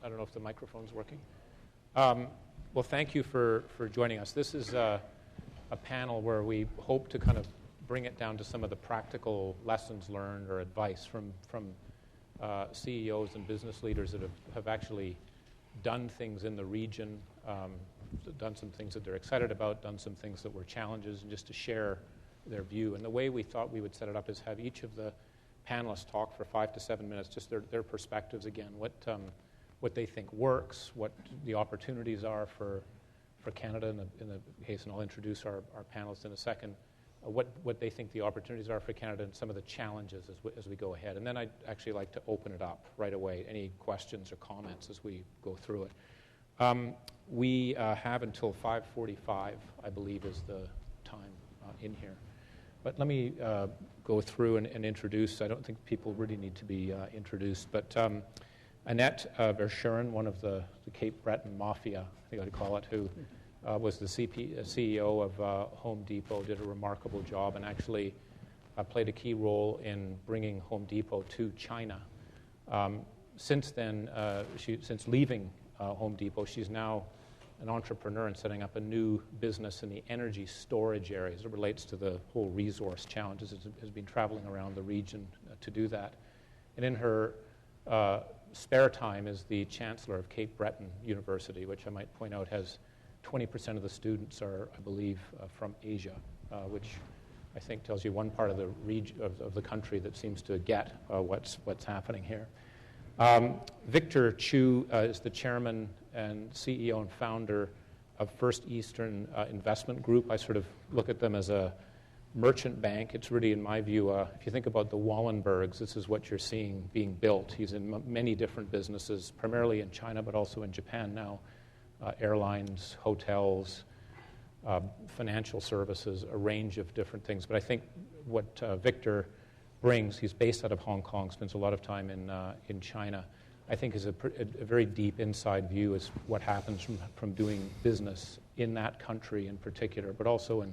I don't know if the microphone's working. Well, thank you for joining us. This is a panel where we hope to kind of bring it down to some of the practical lessons learned or advice from CEOs and business leaders that have actually done things in the region, done some things that they're excited about, done some things that were challenges, and just to share their view. And the way we thought we would set it up is have each of the panelists talk for 5 to 7 minutes, just their perspectives again, what they think works, what the opportunities are for Canada in the case, and I'll introduce our panelists in a second, what they think the opportunities are for Canada and some of the challenges as we go ahead. And then I'd actually like to open it up right away, any questions or comments as we go through it. We have until 5:45, I believe, is the time in here. But let me go through and introduce. I don't think people really need to be introduced, but Annette Verschuren, one of the Cape Breton Mafia, I think I'd call it, who was the CEO of Home Depot, did a remarkable job, and actually played a key role in bringing Home Depot to China. Since then, since leaving Home Depot, she's now an entrepreneur and setting up a new business in the energy storage area as it relates to the whole resource challenges. Has been traveling around the region to do that. And in her spare time is the chancellor of Cape Breton University, which I might point out has 20% of the students are, I believe, from Asia, which I think tells you one part of the region of the country that seems to get what's happening here. Victor Chu is the chairman and CEO and founder of First Eastern Investment Group. I sort of look at them as a merchant bank. It's really, in my view, if you think about the Wallenbergs, this is what you're seeing being built. He's in many different businesses, primarily in China, but also in Japan now. Airlines, hotels, financial services, a range of different things. But I think what Victor brings, he's based out of Hong Kong, spends a lot of time in China, I think is a very deep inside view as what happens from doing business in that country in particular, but also in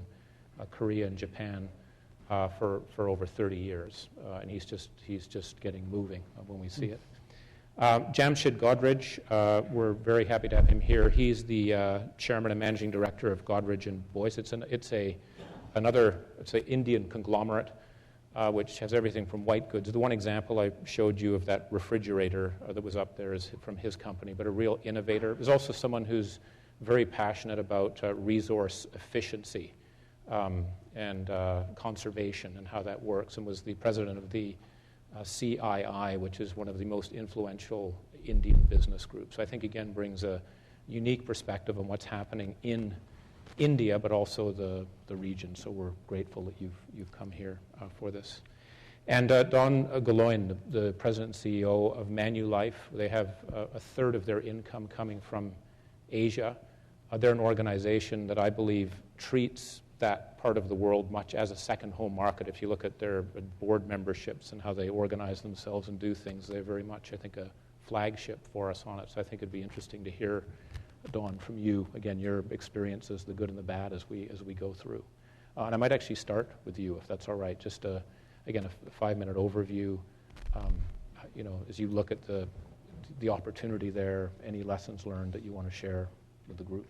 Korea and Japan for over 30 years. And he's just getting moving when we see it. Jamshyd Godrej, we're very happy to have him here. He's the chairman and managing director of Godrej and Boyce. It's an Indian conglomerate which has everything from white goods. The one example I showed you of that refrigerator that was up there is from his company, but a real innovator. There's also someone who's very passionate about resource efficiency and conservation and how that works, and was the president of the CII, which is one of the most influential Indian business groups. I think, again, brings a unique perspective on what's happening in India, but also the region. So we're grateful that you've come here for this. And Don Guloien, the president and CEO of Manulife. They have a third of their income coming from Asia. They're an organization that I believe treats that part of the world much as a second home market. If you look at their board memberships and how they organize themselves and do things, they're very much, I think, a flagship for us on it. So I think it'd be interesting to hear, Dawn, from you, again, your experiences, the good and the bad, as we go through. And I might actually start with you, if that's all right. Just, again, a 5-minute overview. As you look at the opportunity there, any lessons learned that you want to share with the group?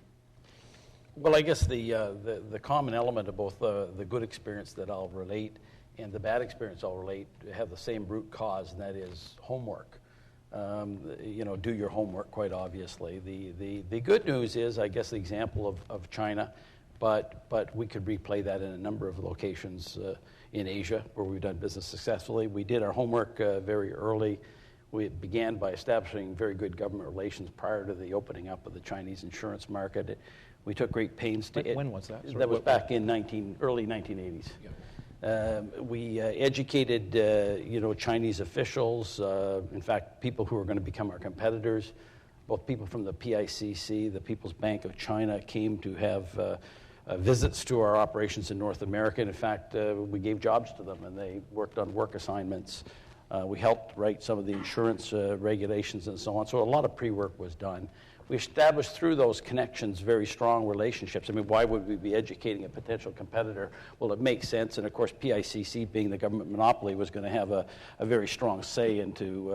Well, I guess the common element of both the good experience that I'll relate and the bad experience I'll relate have the same root cause, and that is homework. Do your homework, quite obviously. The good news is, I guess, the example of China, but we could replay that in a number of locations in Asia where we've done business successfully. We did our homework very early. We began by establishing very good government relations prior to the opening up of the Chinese insurance market. We took great pains to... When was that? That was back in early 1980s. Yeah. We educated, Chinese officials, in fact, people who are going to become our competitors. Both people from the PICC, the People's Bank of China, came to have visits to our operations in North America. And in fact, we gave jobs to them, and they worked on work assignments We helped write some of the insurance regulations and so on. So a lot of pre-work was done. We established through those connections very strong relationships. I mean, why would we be educating a potential competitor? Well, it makes sense. And of course, PICC, being the government monopoly, was going to have a very strong say into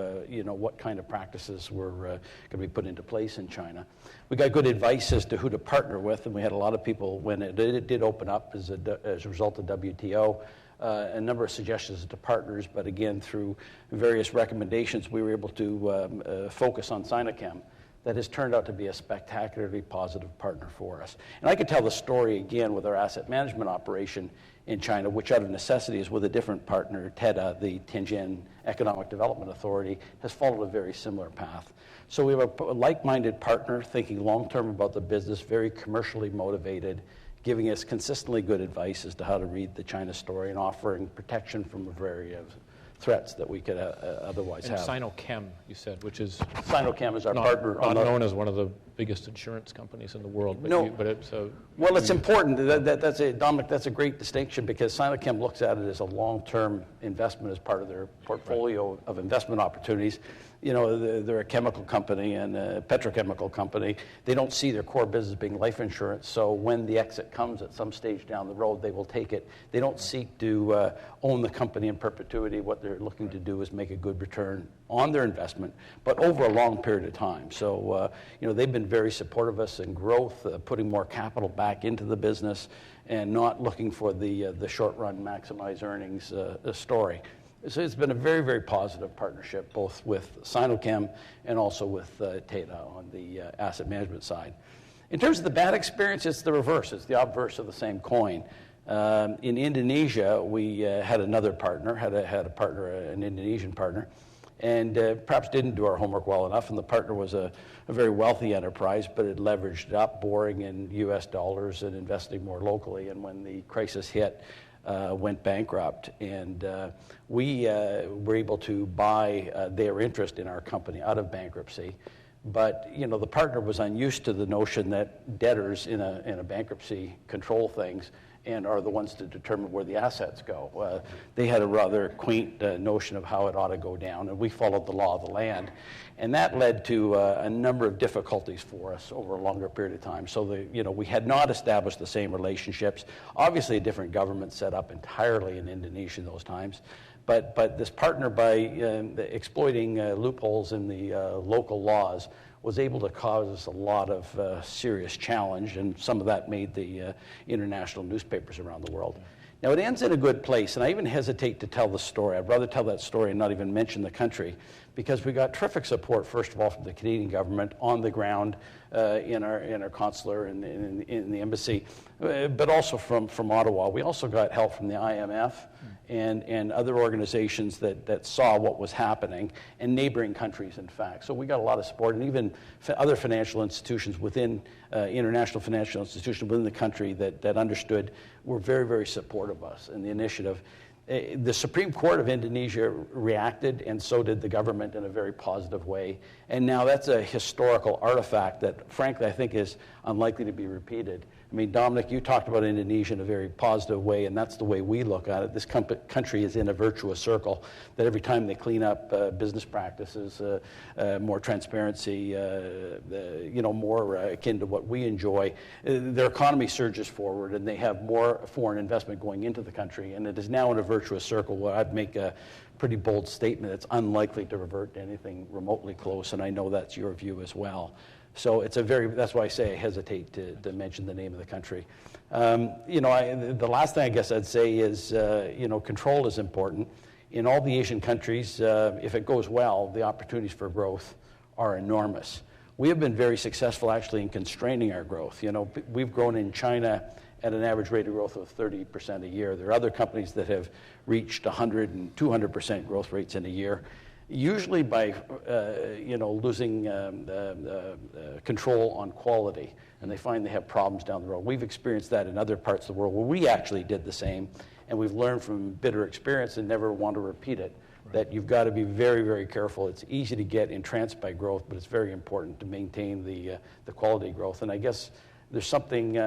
what kind of practices were going to be put into place in China. We got good advice as to who to partner with, and we had a lot of people when it did open up as a result of WTO. A number of suggestions to partners, but again, through various recommendations, we were able to focus on Sinochem. That has turned out to be a spectacularly positive partner for us. And I could tell the story again with our asset management operation in China, which out of necessity is with a different partner, TEDA, the Tianjin Economic Development Authority, has followed a very similar path. So we have a like-minded partner thinking long-term about the business, very commercially motivated, giving us consistently good advice as to how to read the China story and offering protection from a variety of threats that we could otherwise have. Sinochem, you said, which is... Sinochem is our partner. Not known as one of the biggest insurance companies in the world, but, no. But it's a... Well, it's important. Dominic, that's a great distinction because Sinochem looks at it as a long-term investment as part of their portfolio of investment opportunities. You know, they're a chemical company and a petrochemical company. They don't see their core business being life insurance, so when the exit comes at some stage down the road, they will take it. They don't seek to own the company in perpetuity. What they're looking to do is make a good return on their investment, but over a long period of time. So, they've been very supportive of us in growth, putting more capital back into the business, and not looking for the short-run maximize earnings story. So it's been a very, very positive partnership, both with Sinochem and also with TEDA on the asset management side. In terms of the bad experience, it's the reverse. It's the obverse of the same coin. In Indonesia, we had another partner, had a partner, an Indonesian partner, and perhaps didn't do our homework well enough, and the partner was a very wealthy enterprise, but it leveraged up, borrowing in US dollars and investing more locally, and when the crisis hit, went bankrupt, and we were able to buy their interest in our company out of bankruptcy. But the partner was unused to the notion that debtors in a bankruptcy control things and are the ones to determine where the assets go. They had a rather quaint notion of how it ought to go down, and we followed the law of the land. And that led to a number of difficulties for us over a longer period of time. So we had not established the same relationships. Obviously, a different government set up entirely in Indonesia in those times. But this partner, by exploiting loopholes in the local laws, was able to cause us a lot of serious challenge, and some of that made the international newspapers around the world. Now, it ends in a good place, and I even hesitate to tell the story. I'd rather tell that story and not even mention the country, because we got terrific support, first of all, from the Canadian government on the ground in our consular and in the embassy, but also from Ottawa. We also got help from the IMF and other organizations that saw what was happening, and neighboring countries, in fact. So we got a lot of support, and even other financial institutions within, international financial institutions within the country that understood were very, very supportive of us and the initiative. The Supreme Court of Indonesia reacted, and so did the government in a very positive way. And now that's a historical artifact that, frankly, I think is unlikely to be repeated. I mean, Dominic, you talked about Indonesia in a very positive way, and that's the way we look at it. This country is in a virtuous circle, that every time they clean up business practices, more transparency, more akin to what we enjoy, their economy surges forward, and they have more foreign investment going into the country, and it is now in a virtuous circle where I'd make a pretty bold statement. It's unlikely to revert to anything remotely close, and I know that's your view as well. So that's why I say I hesitate to mention the name of the country. The last thing I guess I'd say is, control is important. In all the Asian countries, if it goes well, the opportunities for growth are enormous. We have been very successful actually in constraining our growth. We've grown in China at an average rate of growth of 30% a year. There are other companies that have reached 100 and 200% growth rates in a year, usually by losing control on quality, and they find they have problems down the road. We've experienced that in other parts of the world where we actually did the same, and we've learned from bitter experience and never want to repeat it. Right. That you've got to be very, very careful. It's easy to get entranced by growth, but it's very important to maintain the quality growth. And I guess there's something,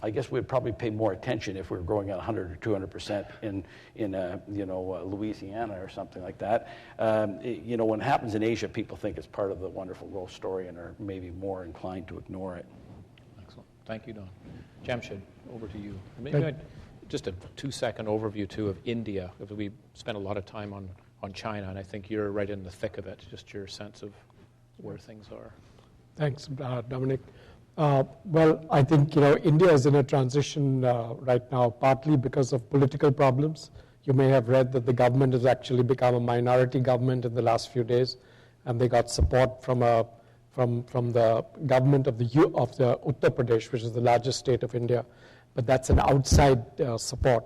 I guess we'd probably pay more attention if we were growing at 100 or 200% in Louisiana or something like that. When it happens in Asia, people think it's part of the wonderful growth story and are maybe more inclined to ignore it. Excellent. Thank you, Don. Jamshyd, over to you. Maybe just a 2-second overview, too, of India, because we spent a lot of time on China, and I think you're right in the thick of it, just your sense of where things are. Thanks, Dominic. Well, I think India is in a transition right now, partly because of political problems. You may have read that the government has actually become a minority government in the last few days, and they got support from the government of the Uttar Pradesh, which is the largest state of India, but that's an outside support.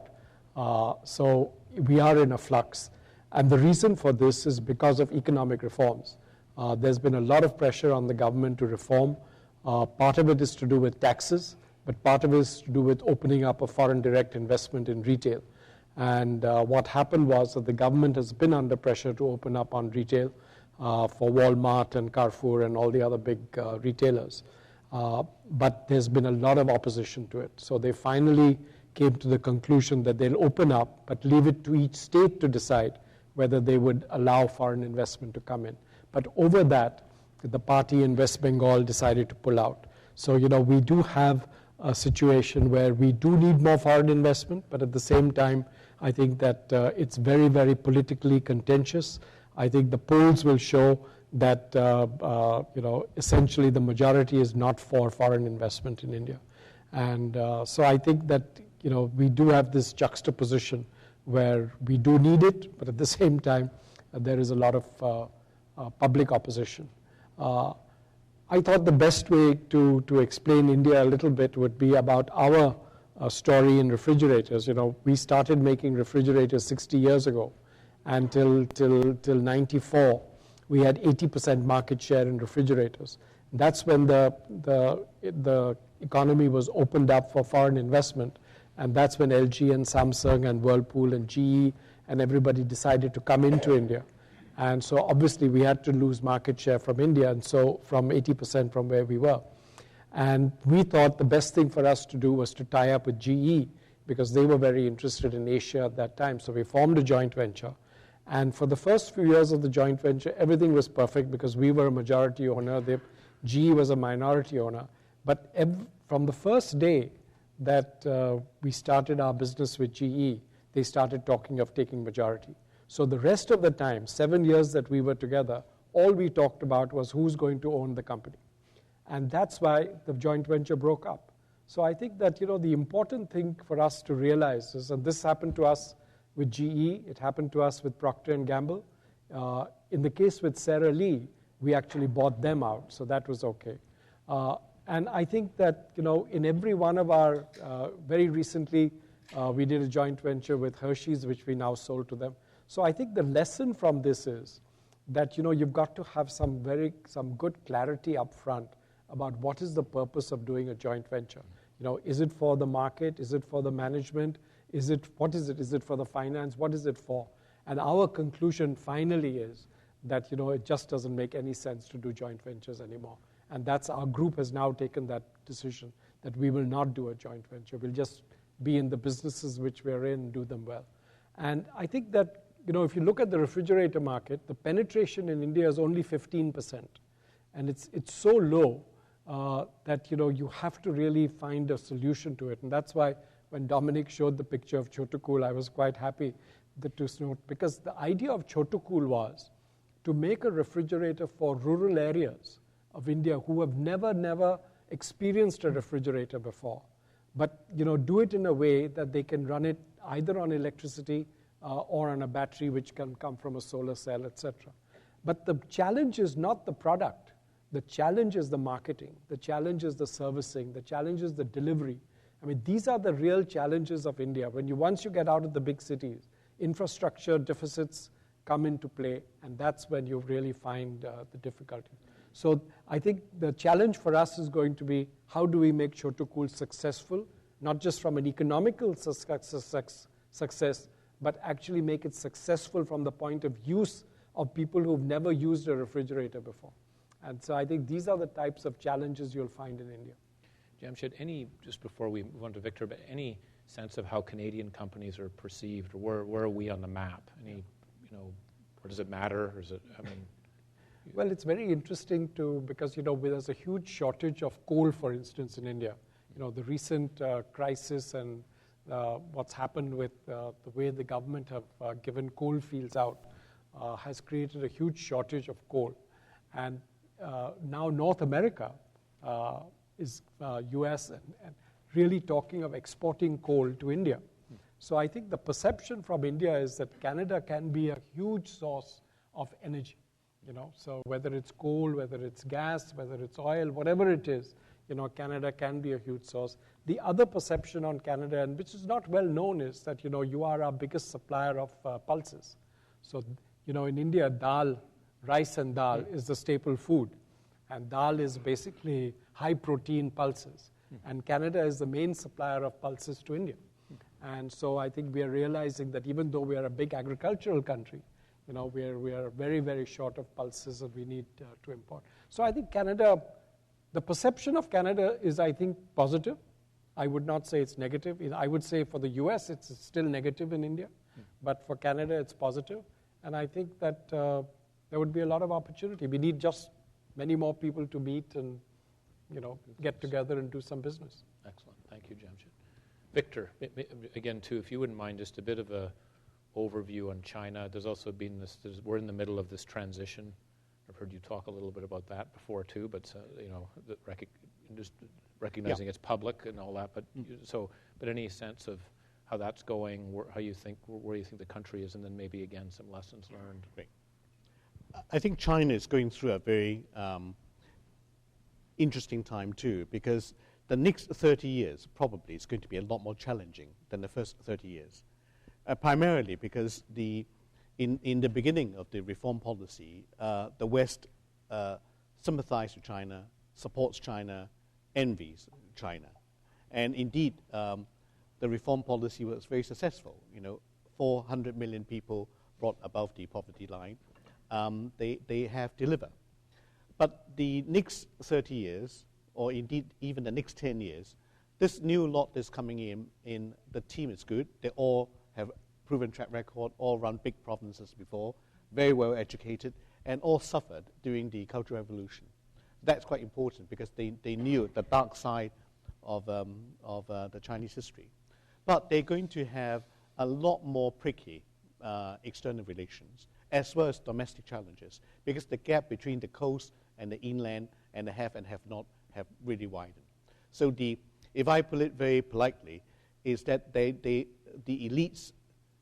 So we are in a flux, and the reason for this is because of economic reforms. There's been a lot of pressure on the government to reform. Part of it is to do with taxes, but part of it is to do with opening up a foreign direct investment in retail. And what happened was that the government has been under pressure to open up on retail for Walmart and Carrefour and all the other big retailers. But there's been a lot of opposition to it. So they finally came to the conclusion that they'll open up, but leave it to each state to decide whether they would allow foreign investment to come in. But over that, the party in West Bengal decided to pull out. So, we do have a situation where we do need more foreign investment, but at the same time, I think that it's very, very politically contentious. I think the polls will show that, essentially the majority is not for foreign investment in India. And so I think that, we do have this juxtaposition where we do need it, but at the same time, there is a lot of public opposition. I thought the best way to explain India a little bit would be about our story in refrigerators. We started making refrigerators 60 years ago, and till 94, we had 80% market share in refrigerators. That's when the economy was opened up for foreign investment, and that's when LG and Samsung and Whirlpool and GE and everybody decided to come into India. And so obviously we had to lose market share from India, and so from 80% from where we were. And we thought the best thing for us to do was to tie up with GE, because they were very interested in Asia at that time. So we formed a joint venture. And for the first few years of the joint venture, everything was perfect because we were a majority owner. GE was a minority owner. But from the first day that we started our business with GE, they started talking of taking majority. So the rest of the time, 7 years that we were together, all we talked about was who's going to own the company. And that's why the joint venture broke up. So I think that, the important thing for us to realize is, and this happened to us with GE, it happened to us with Procter & Gamble. In the case with Sara Lee, we actually bought them out, so that was okay. And I think that, in every one of our, very recently, we did a joint venture with Hershey's, which we now sold to them. So I think the lesson from this is that, you've got to have some good clarity up front about what is the purpose of doing a joint venture. Is it for the market? Is it for the management? What is it? Is it for the finance? What is it for? And our conclusion finally is that, it just doesn't make any sense to do joint ventures anymore. And that's our group has now taken that decision that we will not do a joint venture. We'll just be in the businesses which we're in and do them well. And I think that, if you look at the refrigerator market, the penetration in India is only 15%. And it's so low that, you have to really find a solution to it. And that's why when Dominic showed the picture of Chotukool, I was quite happy to note, because the idea of Chotukool was to make a refrigerator for rural areas of India who have never experienced a refrigerator before. But, do it in a way that they can run it either on electricity or on a battery which can come from a solar cell, etc. But the challenge is not the product. The challenge is the marketing. The challenge is the servicing. The challenge is the delivery. I mean, these are the real challenges of India. Once you get out of the big cities, infrastructure deficits come into play, and that's when you really find the difficulty. So I think the challenge for us is going to be, how do we make Chotukool successful, not just from an economical success, but actually make it successful from the point of use of people who've never used a refrigerator before. And so I think these are the types of challenges you'll find in India. Jamshyd, just before we move on to Victor, but any sense of how Canadian companies are perceived, or where are we on the map? Or does it matter, or is it, Well, it's very interesting because, there's a huge shortage of coal, for instance, in India. The recent crisis and what's happened with the way the government have given coal fields out has created a huge shortage of coal. And now North America is US and really talking of exporting coal to India. So I think the perception from India is that Canada can be a huge source of energy. So whether it's coal, whether it's gas, whether it's oil, whatever it is, Canada can be a huge source. The other perception on Canada, and which is not well known, is that, you are our biggest supplier of pulses. So, in India, dal, rice and dal is the staple food. And dal is basically high protein pulses. And Canada is the main supplier of pulses to India. And so I think we are realizing that even though we are a big agricultural country, we are very, very short of pulses and we need to import. So I think Canada, the perception of Canada is, I think, positive. I would not say it's negative. I would say for the US, it's still negative in India. But for Canada, it's positive. And I think that there would be a lot of opportunity. We need just many more people to meet and, get together and do some business. Excellent. Thank you, Jamshyd. Victor, again, too, if you wouldn't mind, just a bit of a overview on China. There's also been we're in the middle of this transition. I've heard you talk a little bit about that before, too, but, just recognizing it's public and all that. But but any sense of how that's going, where you think the country is, and then maybe, again, some lessons learned? Great. I think China is going through a very interesting time, too, because the next 30 years probably is going to be a lot more challenging than the first 30 years, primarily because in the beginning of the reform policy, the West sympathized with China, supports China, envies China. And indeed, the reform policy was very successful. 400 million people brought above the poverty line. They have delivered. But the next 30 years, or indeed even the next 10 years, this new lot is coming in, the team is good. They all have proven track record, all run big provinces before, very well educated, and all suffered during the Cultural Revolution. That's quite important because they knew the dark side of the Chinese history. But they're going to have a lot more pricky external relations, as well as domestic challenges, because the gap between the coast and the inland and the have and have not have really widened. So if I put it very politely, is that the elites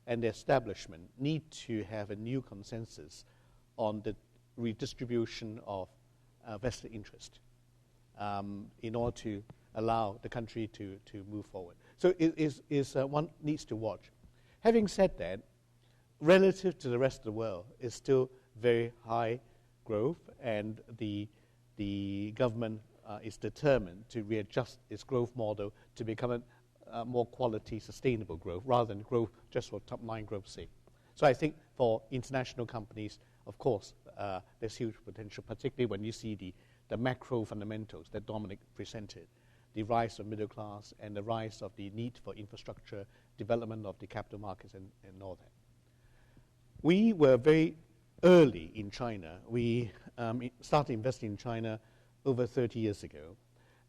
and the establishment need to have a new consensus on the redistribution of vested interest in order to allow the country to move forward. So it is one needs to watch. Having said that, relative to the rest of the world, is still very high growth, and the government is determined to readjust its growth model to become a more quality, sustainable growth, rather than growth just for top-line growth's sake. So I think for international companies, of course, there's huge potential, particularly when you see the macro fundamentals that Dominic presented, the rise of middle class and the rise of the need for infrastructure, development of the capital markets, and all that. We were very early in China. We started investing in China over 30 years ago.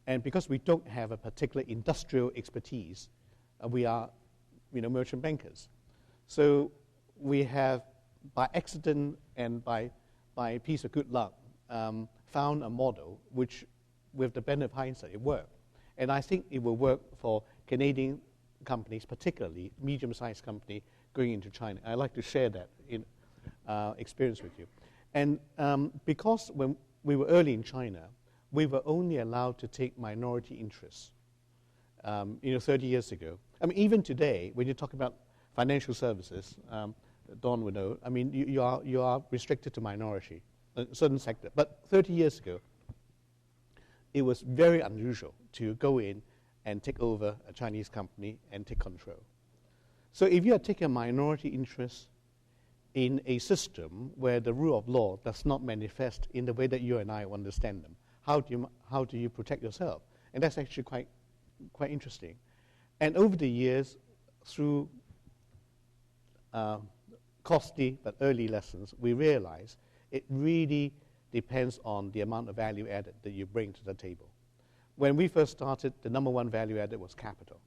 And because we don't have a particular industrial expertise, we are merchant bankers. So we have, by accident and by a piece of good luck, found a model which, with the benefit of hindsight, it worked. And I think it will work for Canadian companies, particularly medium-sized company going into China. I'd like to share that experience with you. And because when we were early in China, we were only allowed to take minority interests. 30 years ago. I mean, even today, when you talk about financial services, Don would know. I mean, you are restricted to minority, a certain sector. But 30 years ago, it was very unusual to go in and take over a Chinese company and take control. So if you are taking a minority interest in a system where the rule of law does not manifest in the way that you and I understand them, how do you protect yourself? And that's actually quite interesting. And over the years, through costly but early lessons, we realize it really depends on the amount of value added that you bring to the table. When we first started, the number one value added was capital.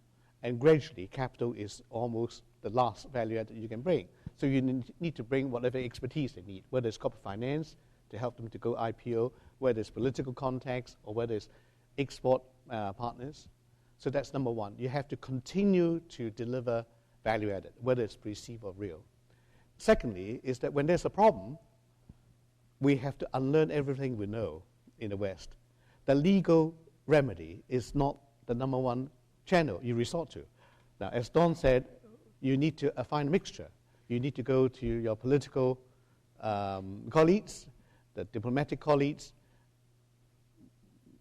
And gradually, capital is almost the last value added you can bring. So you need to bring whatever expertise they need, whether it's corporate finance to help them to go IPO, whether it's political contacts, or whether it's export partners. So that's number one. You have to continue to deliver value added, whether it's perceived or real. Secondly, is that when there's a problem, we have to unlearn everything we know in the West. The legal remedy is not the number one channel you resort to. Now, as Don said, you need to find a mixture. You need to go to your political colleagues, the diplomatic colleagues,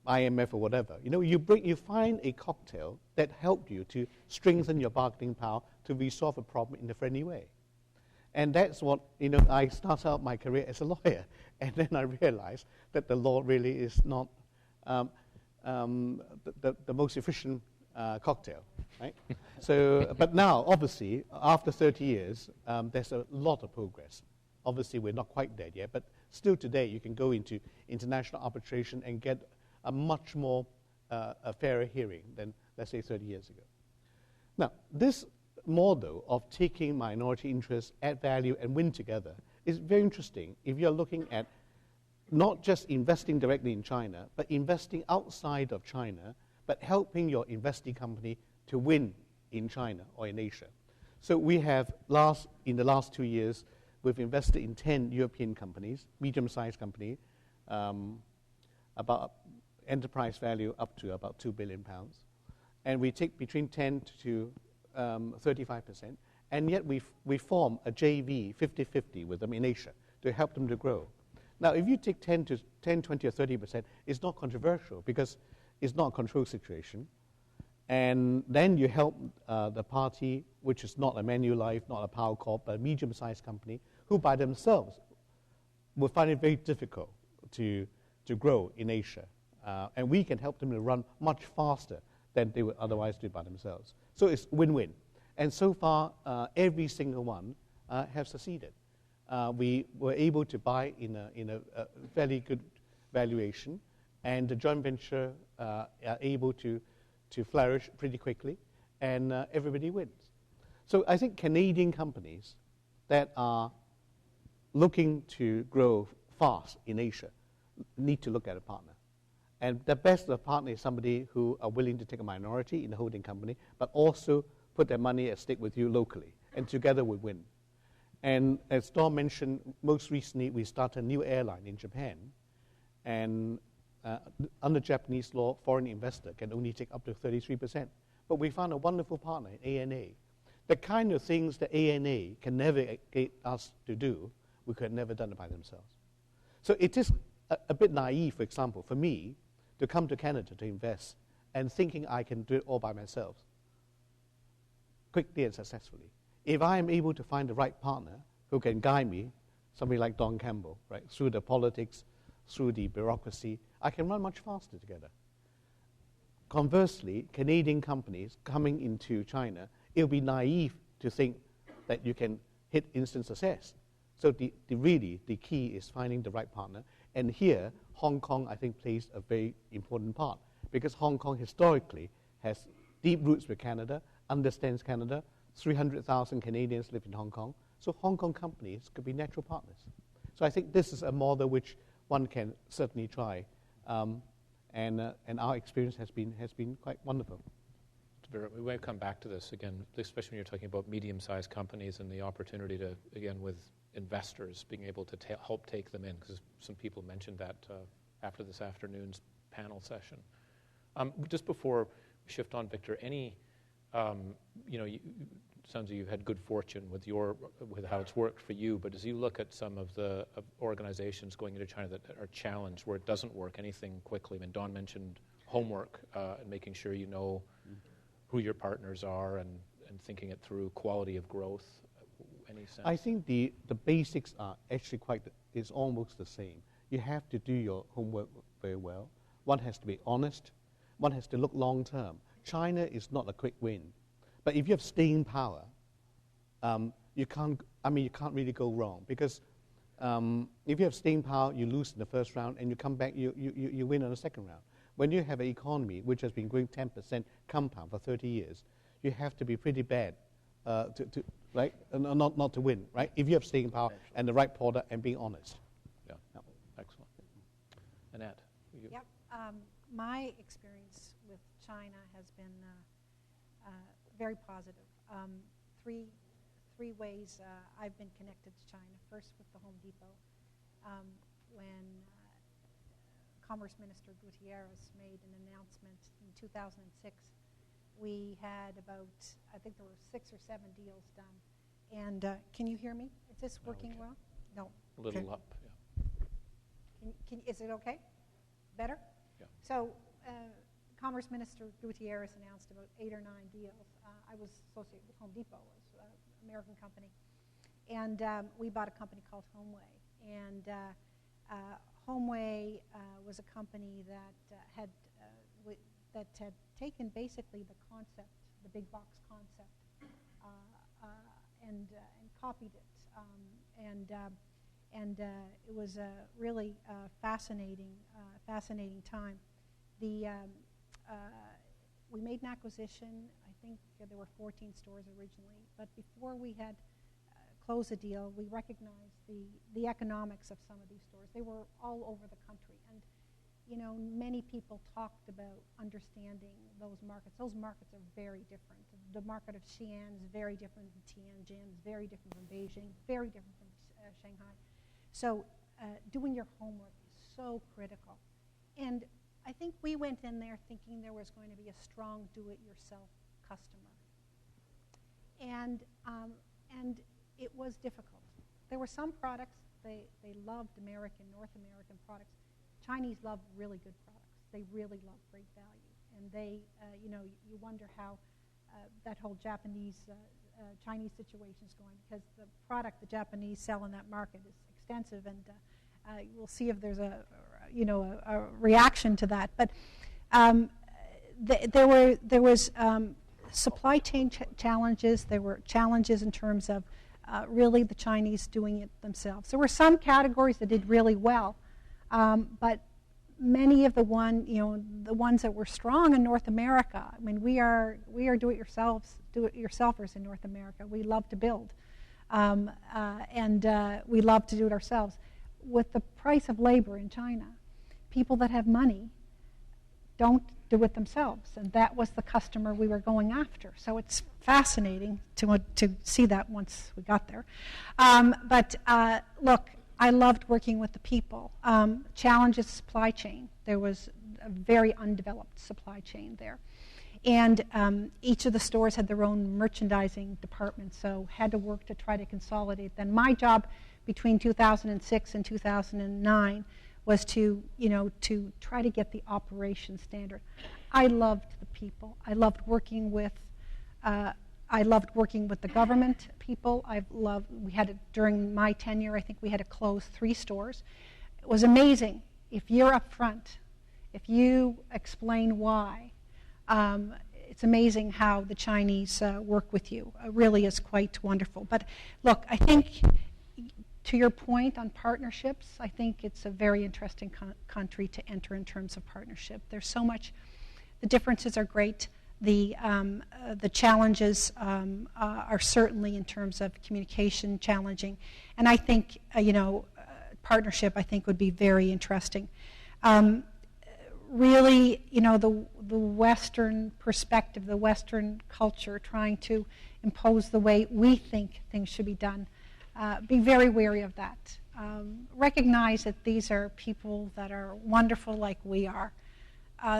IMF or whatever. You find a cocktail that helped you to strengthen your bargaining power to resolve a problem in a friendly way. And that's what, I started out my career as a lawyer, and then I realized that the law really is not the most efficient cocktail, right? So, but now, obviously, after 30 years, there's a lot of progress. Obviously, we're not quite there yet, but still today, you can go into international arbitration and get a much more a fairer hearing than, let's say, 30 years ago. Now, this model of taking minority interests, add value, and win together is very interesting if you're looking at not just investing directly in China, but investing outside of China, but helping your investing company to win in China or in Asia. So we have, in the last 2 years, we've invested in 10 European companies, medium-sized company, about enterprise value up to about £2 billion. And we take between 10 to 35%, and yet we form a JV 50-50 with them in Asia to help them to grow. Now, if you take 10, 20, or 30%, it's not controversial because it's not a control situation. And then you help the party, which is not a Manulife, not a Power Corp, but a medium-sized company, who by themselves will find it very difficult to grow in Asia. And we can help them to run much faster than they would otherwise do by themselves. So it's win-win. And so far, every single one have succeeded. We were able to buy in a fairly good valuation, and the joint venture are able to flourish pretty quickly, and everybody wins. So I think Canadian companies that are looking to grow fast in Asia need to look at a partner. And the best of the partner is somebody who are willing to take a minority in the holding company, but also put their money at stake with you locally, and together we win. And as Don mentioned, most recently we started a new airline in Japan, and under Japanese law, foreign investor can only take up to 33%. But we found a wonderful partner in ANA. The kind of things that ANA can never get us to do, we could have never done it by themselves. So it is a bit naive, for example, for me to come to Canada to invest and thinking I can do it all by myself, quickly and successfully. If I am able to find the right partner who can guide me, somebody like Don Campbell, right, through the politics, through the bureaucracy, I can run much faster together. Conversely, Canadian companies coming into China, it would be naive to think that you can hit instant success. So the key is finding the right partner. And here, Hong Kong, I think, plays a very important part, because Hong Kong historically has deep roots with Canada, understands Canada. 300,000 Canadians live in Hong Kong. So Hong Kong companies could be natural partners. So I think this is a model which one can certainly try. And our experience has been quite wonderful. We may come back to this again, especially when you're talking about medium-sized companies and the opportunity to, again, with investors being able to help take them in, because some people mentioned that after this afternoon's panel session. Just before we shift on, Victor, any, sounds like you've had good fortune with how it's worked for you, but as you look at some of the organizations going into China that are challenged, where it doesn't work, anything quickly? I mean, Don mentioned homework and making sure you know who your partners are and thinking it through, quality of growth. Any sense? I think the basics are actually is almost the same. You have to do your homework very well. One has to be honest. one has to look long term. China is not a quick win. But if you have staying power, you can't really go wrong, because if you have staying power, you lose in the first round, and you come back, you win in the second round. When you have an economy which has been growing 10% compound for 30 years, you have to be pretty bad right, not to win, right? If you have staying power and the right product and being honest. Yeah, excellent. Annette? Yep. My experience with China has been very positive. Three ways I've been connected to China. First, with the Home Depot. When Commerce Minister Gutierrez made an announcement in 2006, we had about, I think there were 6 or 7 deals done. And can you hear me? Is this working well? No. A little okay. up, yeah. Is it okay? Better? Yeah. So Commerce Minister Gutierrez announced about 8 or 9 deals. I was associated with Home Depot, it was an American company. And we bought a company called Homeway. And Homeway was a company that had taken basically the concept, the big box concept, and copied it. It was a really fascinating time. We made an acquisition. I think there were 14 stores originally, but before we had closed the deal, we recognized the economics of some of these stores. They were all over the country, and many people talked about understanding those markets. Those markets are very different. The market of Xi'an is very different from Tianjin, is very different from Beijing, very different from Shanghai. So doing your homework is so critical. And I think we went in there thinking there was going to be a strong do-it-yourself customer. And it was difficult. There were some products, they loved North American products. Chinese love really good products. They really love great value. And they, you wonder how that whole Chinese situation is going, because the product the Japanese sell in that market is extensive, and we'll see if there's a reaction to that. But there was supply chain challenges. There were challenges in terms of really the Chinese doing it themselves. There were some categories that did really well, but many of the ones that were strong in North America. I mean, we are do-it-yourselfers in North America. We love to build, and we love to do it ourselves. With the price of labor in China, people that have money don't do it themselves, and that was the customer we were going after. So it's fascinating to see that once we got there. But look, I loved working with the people. Challenges supply chain. There was a very undeveloped supply chain there. And each of the stores had their own merchandising department, so had to work to try to consolidate them. My job between 2006 and 2009 was to try to get the operation standard. I loved the people. I loved working with the government people. During my tenure, I think we had to close 3 stores. It was amazing. If you're up front, if you explain why, it's amazing how the Chinese work with you. It really is quite wonderful. But look, I think to your point on partnerships, I think it's a very interesting country to enter in terms of partnership. There's so much. The differences are great. The challenges are certainly in terms of communication challenging, and I think partnership I think would be very interesting. Really, the Western perspective, the Western culture, trying to impose the way we think things should be done. Be very wary of that. Recognize that these are people that are wonderful like we are.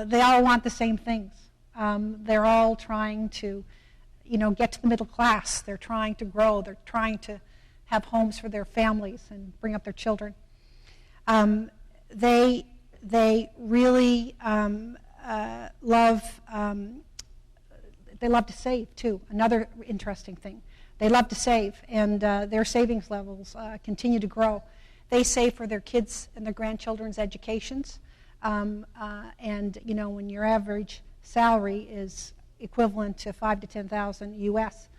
They all want the same things. They're all trying to, get to the middle class. They're trying to grow. They're trying to have homes for their families and bring up their children. They really love. They love to save too. Another interesting thing. They love to save, and their savings levels continue to grow. They save for their kids' and their grandchildren's educations. And when your average salary is equivalent to 5,000 to 10,000 U.S.,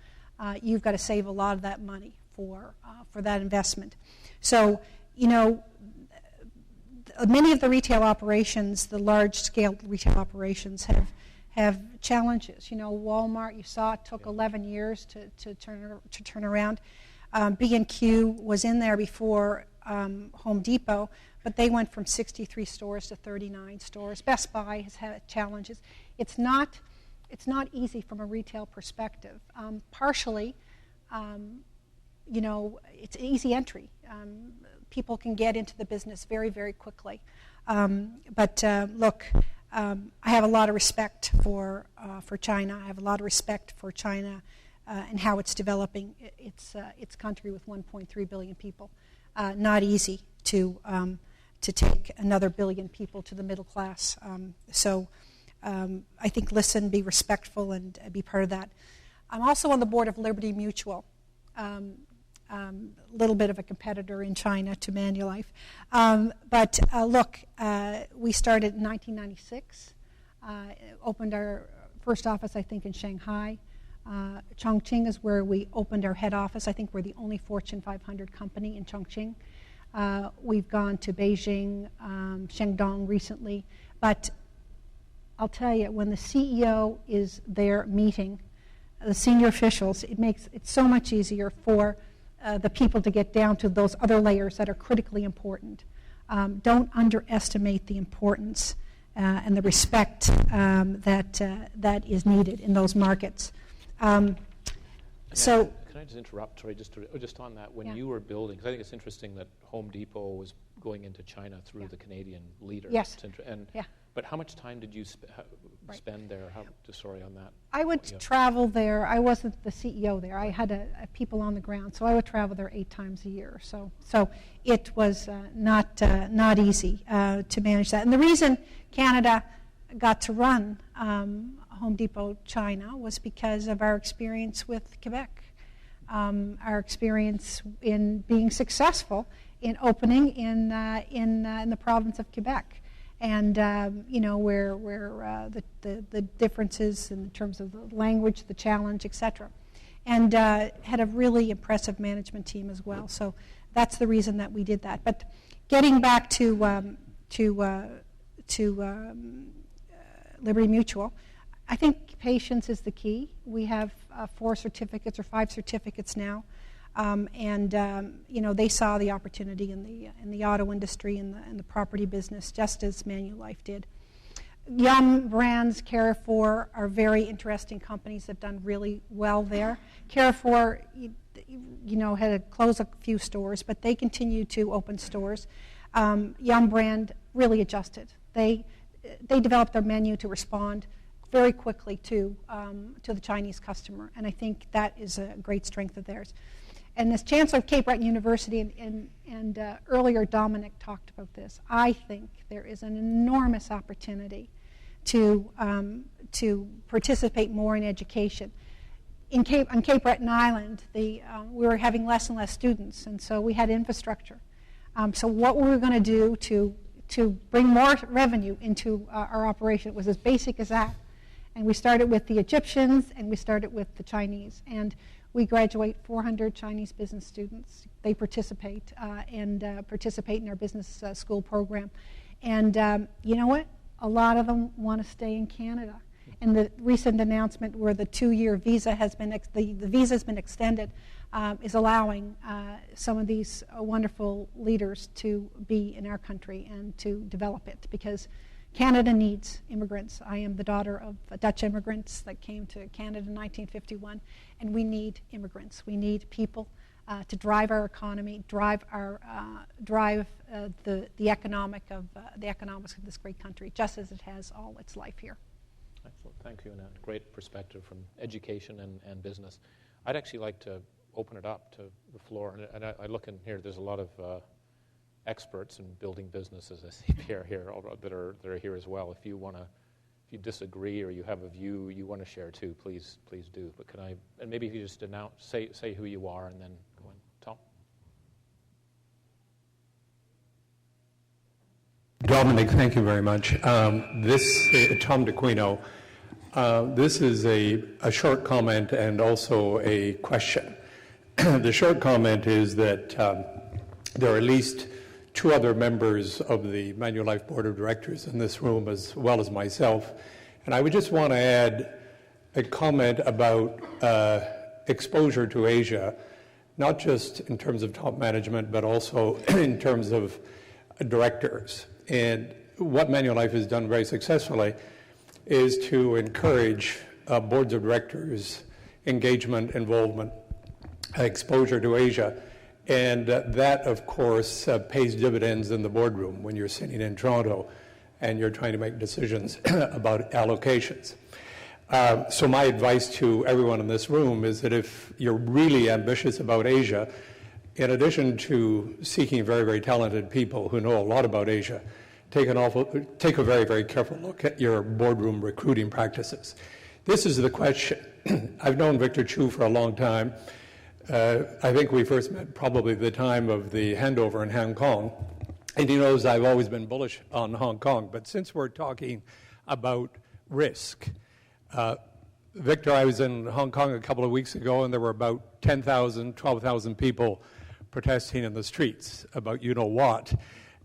you've got to save a lot of that money for that investment. So, many of the retail operations, the large-scale retail operations, have challenges. Walmart, you saw it took 11 years to turn around. B&Q was in there before Home Depot, but they went from 63 stores to 39 stores. Best Buy has had challenges. It's not easy from a retail perspective. Partially, it's easy entry. People can get into the business very, very quickly. But look, I have a lot of respect for China. I have a lot of respect for China and how it's developing its country with 1.3 billion people. Not easy to take another billion people to the middle class. So I think listen, be respectful, and be part of that. I'm also on the board of Liberty Mutual. A little bit of a competitor in China to Manulife. But look, we started in 1996, opened our first office, I think, in Shanghai. Chongqing is where we opened our head office. I think we're the only Fortune 500 company in Chongqing. We've gone to Beijing, Shandong recently. But I'll tell you, when the CEO is there meeting the senior officials, it makes it so much easier for the people to get down to those other layers that are critically important. Don't underestimate the importance and the respect that is needed in those markets. So, can I just interrupt? Sorry, just on that. When Yeah. you were building, because I think it's interesting that Home Depot was going into China through Yeah. the Canadian leader. Yes. Yeah. But how much time did you spend there? Sorry on that. I would travel there. I wasn't the CEO there. I had people on the ground, so I would travel there 8 times a year. So it was not easy to manage that. And the reason Canada got to run Home Depot China was because of our experience with Quebec, our experience in being successful in opening in the province of Quebec. And where the differences in terms of the language, the challenge, etc., and had a really impressive management team as well. So that's the reason that we did that. But getting back to Liberty Mutual, I think patience is the key. We have 4 certificates or 5 certificates now. They saw the opportunity in the auto industry and the property business, just as Manulife did. Yum Brands, Carrefour are very interesting companies that have done really well there. Carrefour, had to close a few stores, but they continue to open stores. Yum Brand really adjusted. They developed their menu to respond very quickly to the Chinese customer, and I think that is a great strength of theirs. And as Chancellor of Cape Breton University, and earlier Dominic talked about this, I think there is an enormous opportunity to participate more in education. On Cape Breton Island, we were having less and less students, and so we had infrastructure. So what we were going to do to bring more revenue into our operation was as basic as that. And we started with the Egyptians, and we started with the Chinese. And we graduate 400 Chinese business students. They participate in our business school program. And you know what? A lot of them want to stay in Canada. And the recent announcement where the 2-year visa has been, the visa has been extended, is allowing some of these wonderful leaders to be in our country and to develop it, because Canada needs immigrants. I am the daughter of Dutch immigrants that came to Canada in 1951, and we need immigrants. We need people to drive our economy, drive the economics of this great country, just as it has all its life here. Excellent. Thank you, Annette. Great perspective from education and business. I'd actually like to open it up to the floor, and I look in here. There's a lot of experts in building businesses, I see Pierre here, that are here as well. If you disagree or you have a view you want to share too, please do. But and maybe if you just say who you are and then go on. Tom? Dominic, thank you very much. Tom DeQuino. This is a short comment and also a question. The short comment is that there are at least two other members of the Manulife Board of Directors in this room, as well as myself. And I would just want to add a comment about exposure to Asia, not just in terms of top management, but also in terms of directors. And what Manulife has done very successfully is to encourage boards of directors engagement, involvement, exposure to Asia. And that, of course, pays dividends in the boardroom when you're sitting in Toronto and you're trying to make decisions about allocations. So my advice to everyone in this room is that if you're really ambitious about Asia, in addition to seeking very, very talented people who know a lot about Asia, take a very, very careful look at your boardroom recruiting practices. This is the question. I've known Victor Chu for a long time. I think we first met probably the time of the handover in Hong Kong. And he knows I've always been bullish on Hong Kong. But since we're talking about risk, Victor, I was in Hong Kong a couple of weeks ago, and there were about 10,000, 12,000 people protesting in the streets about you-know-what.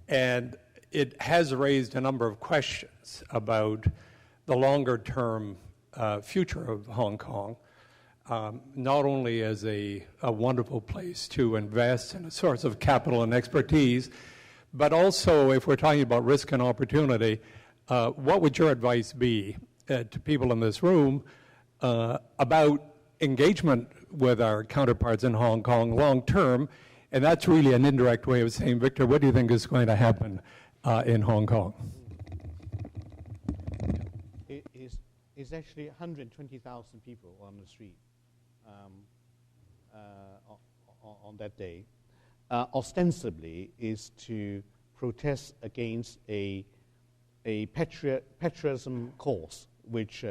And it has raised a number of questions about the longer-term future of Hong Kong, not only as a wonderful place to invest and a source of capital and expertise, but also, if we're talking about risk and opportunity, what would your advice be to people in this room about engagement with our counterparts in Hong Kong long term? And that's really an indirect way of saying, Victor, what do you think is going to happen in Hong Kong? It's actually 120,000 people on the street on that day. Ostensibly is to protest against a patriotism cause which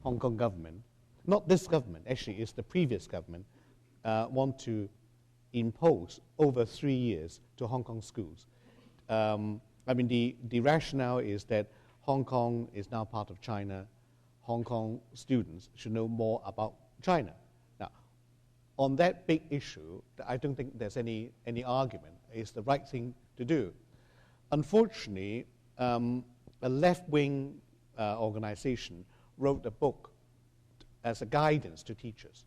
Hong Kong government, not this government, actually it's the previous government, want to impose over 3 years to Hong Kong schools. I mean, the rationale is that Hong Kong is now part of China. Hong Kong students should know more about China. Now, on that big issue, I don't think there's any argument. It's the right thing to do. Unfortunately, a left-wing organization wrote a book as a guidance to teachers.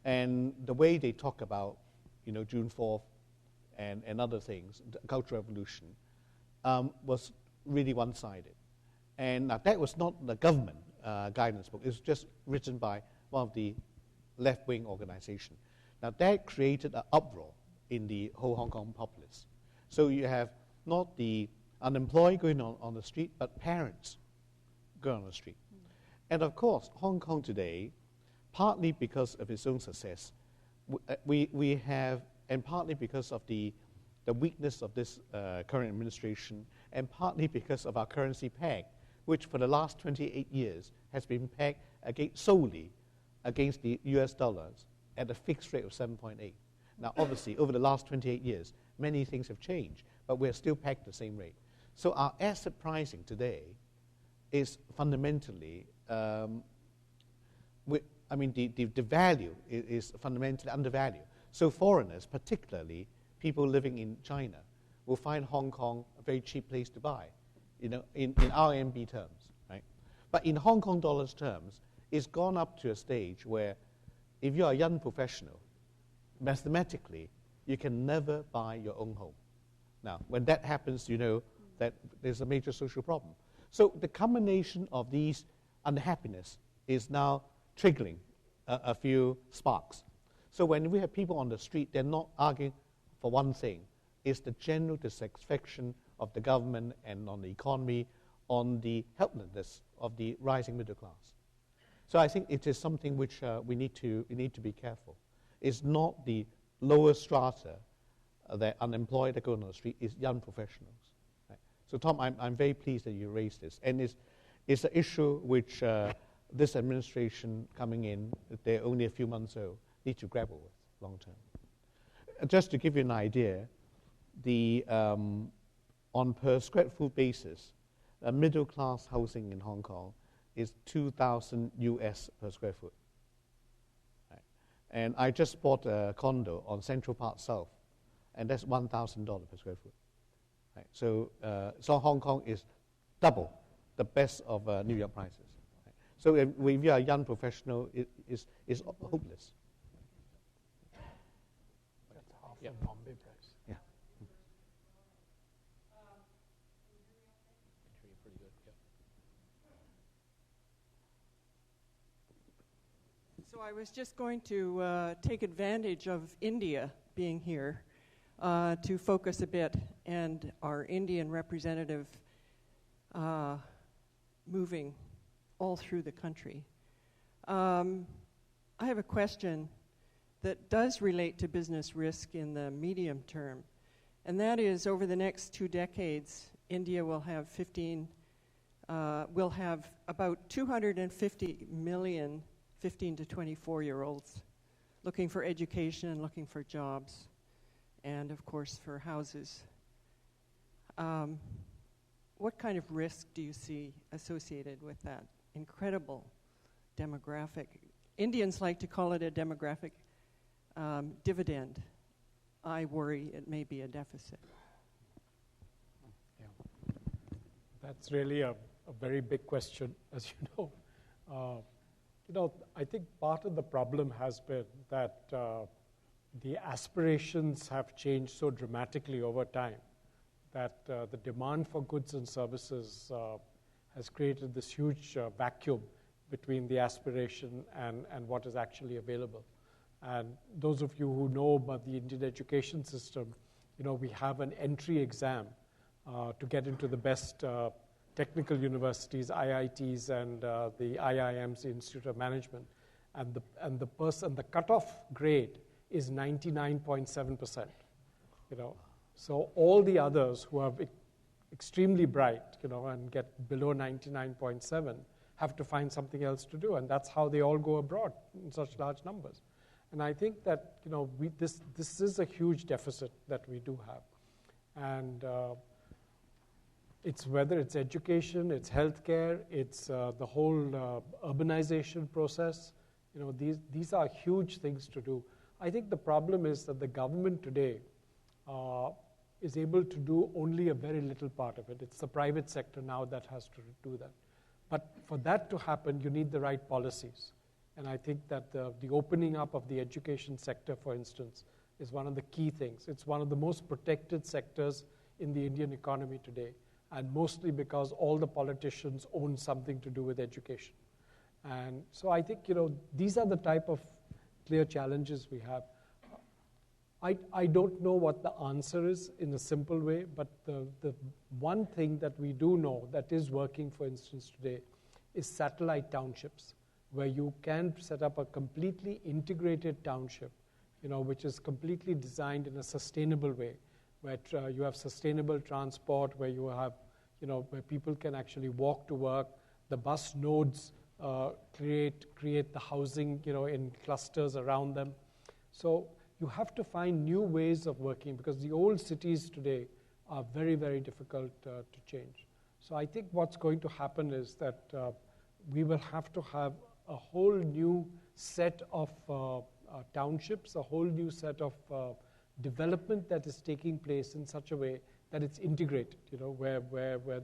And the way they talk about, June 4th and other things, the Cultural Revolution, was really one-sided. And now that was not the government guidance book. It was just written by one of the left-wing organizations. Now that created an uproar in the whole Hong Kong populace. So you have not the unemployed going on the street, but parents going on the street. And of course, Hong Kong today, partly because of its own success, we have, and partly because of the weakness of this current administration, and partly because of our currency peg, which for the last 28 years has been pegged solely against the US dollars at a fixed rate of 7.8. Now, obviously, over the last 28 years, many things have changed, but we're still pegged the same rate. So our asset pricing today is fundamentally, the value is fundamentally undervalued. So foreigners, particularly people living in China, will find Hong Kong a very cheap place to buy, in RMB terms, right? But in Hong Kong dollars terms, it's gone up to a stage where if you're a young professional, mathematically, you can never buy your own home. Now, when that happens, you know that there's a major social problem. So the combination of these unhappiness is now triggering a few sparks. So when we have people on the street, they're not arguing for one thing. It's the general dissatisfaction of the government and on the economy, on the helplessness of the rising middle class. So I think it is something which we need to be careful. It's not the lower strata that unemployed that go on the street, it's young professionals. Right? So Tom, I'm very pleased that you raised this. And it's an issue which this administration coming in, they're only a few months old, need to grapple with long term. Just to give you an idea, the on per square foot basis, a middle class housing in Hong Kong is $2,000 US per square foot. Right. And I just bought a condo on Central Park South, and that's $1,000 per square foot. Right. So Hong Kong is double the best of New York prices. Right. So if you are a young professional, it's hopeless. That's half the Bombay price. Yeah. So I was just going to take advantage of India being here to focus a bit, and our Indian representative moving all through the country. I have a question that does relate to business risk in the medium term, and that is over the next 2 decades, India will have about 250 million 15 to 24-year-olds looking for education, looking for jobs, and of course for houses. What kind of risk do you see associated with that incredible demographic? Indians like to call it a demographic dividend. I worry it may be a deficit. Yeah. That's really a very big question, as you know. I think part of the problem has been that the aspirations have changed so dramatically over time that the demand for goods and services has created this huge vacuum between the aspiration and what is actually available. And those of you who know about the Indian education system, we have an entry exam to get into the best technical universities, IITs, and the IIMs, the Institute of Management, and the cutoff grade is 99.7%. So all the others who are extremely bright, and get below 99.7, have to find something else to do, and that's how they all go abroad in such large numbers. And I think that this is a huge deficit that we do have, and it's whether it's education, it's healthcare, it's the whole urbanization process. These are huge things to do. I think the problem is that the government today is able to do only a very little part of it. It's the private sector now that has to do that. But for that to happen, you need the right policies. And I think that the opening up of the education sector, for instance, is one of the key things. It's one of the most protected sectors in the Indian economy today, and mostly because all the politicians own something to do with education. And so I think, these are the type of clear challenges we have. I don't know what the answer is in a simple way, but the one thing that we do know that is working, for instance, today, is satellite townships, where you can set up a completely integrated township, which is completely designed in a sustainable way, where you have sustainable transport, where you have, where people can actually walk to work. The bus nodes create the housing, in clusters around them. So you have to find new ways of working, because the old cities today are very, very difficult to change. So I think what's going to happen is that we will have to have a whole new set of townships, a whole new set of development that is taking place in such a way that it's integrated, where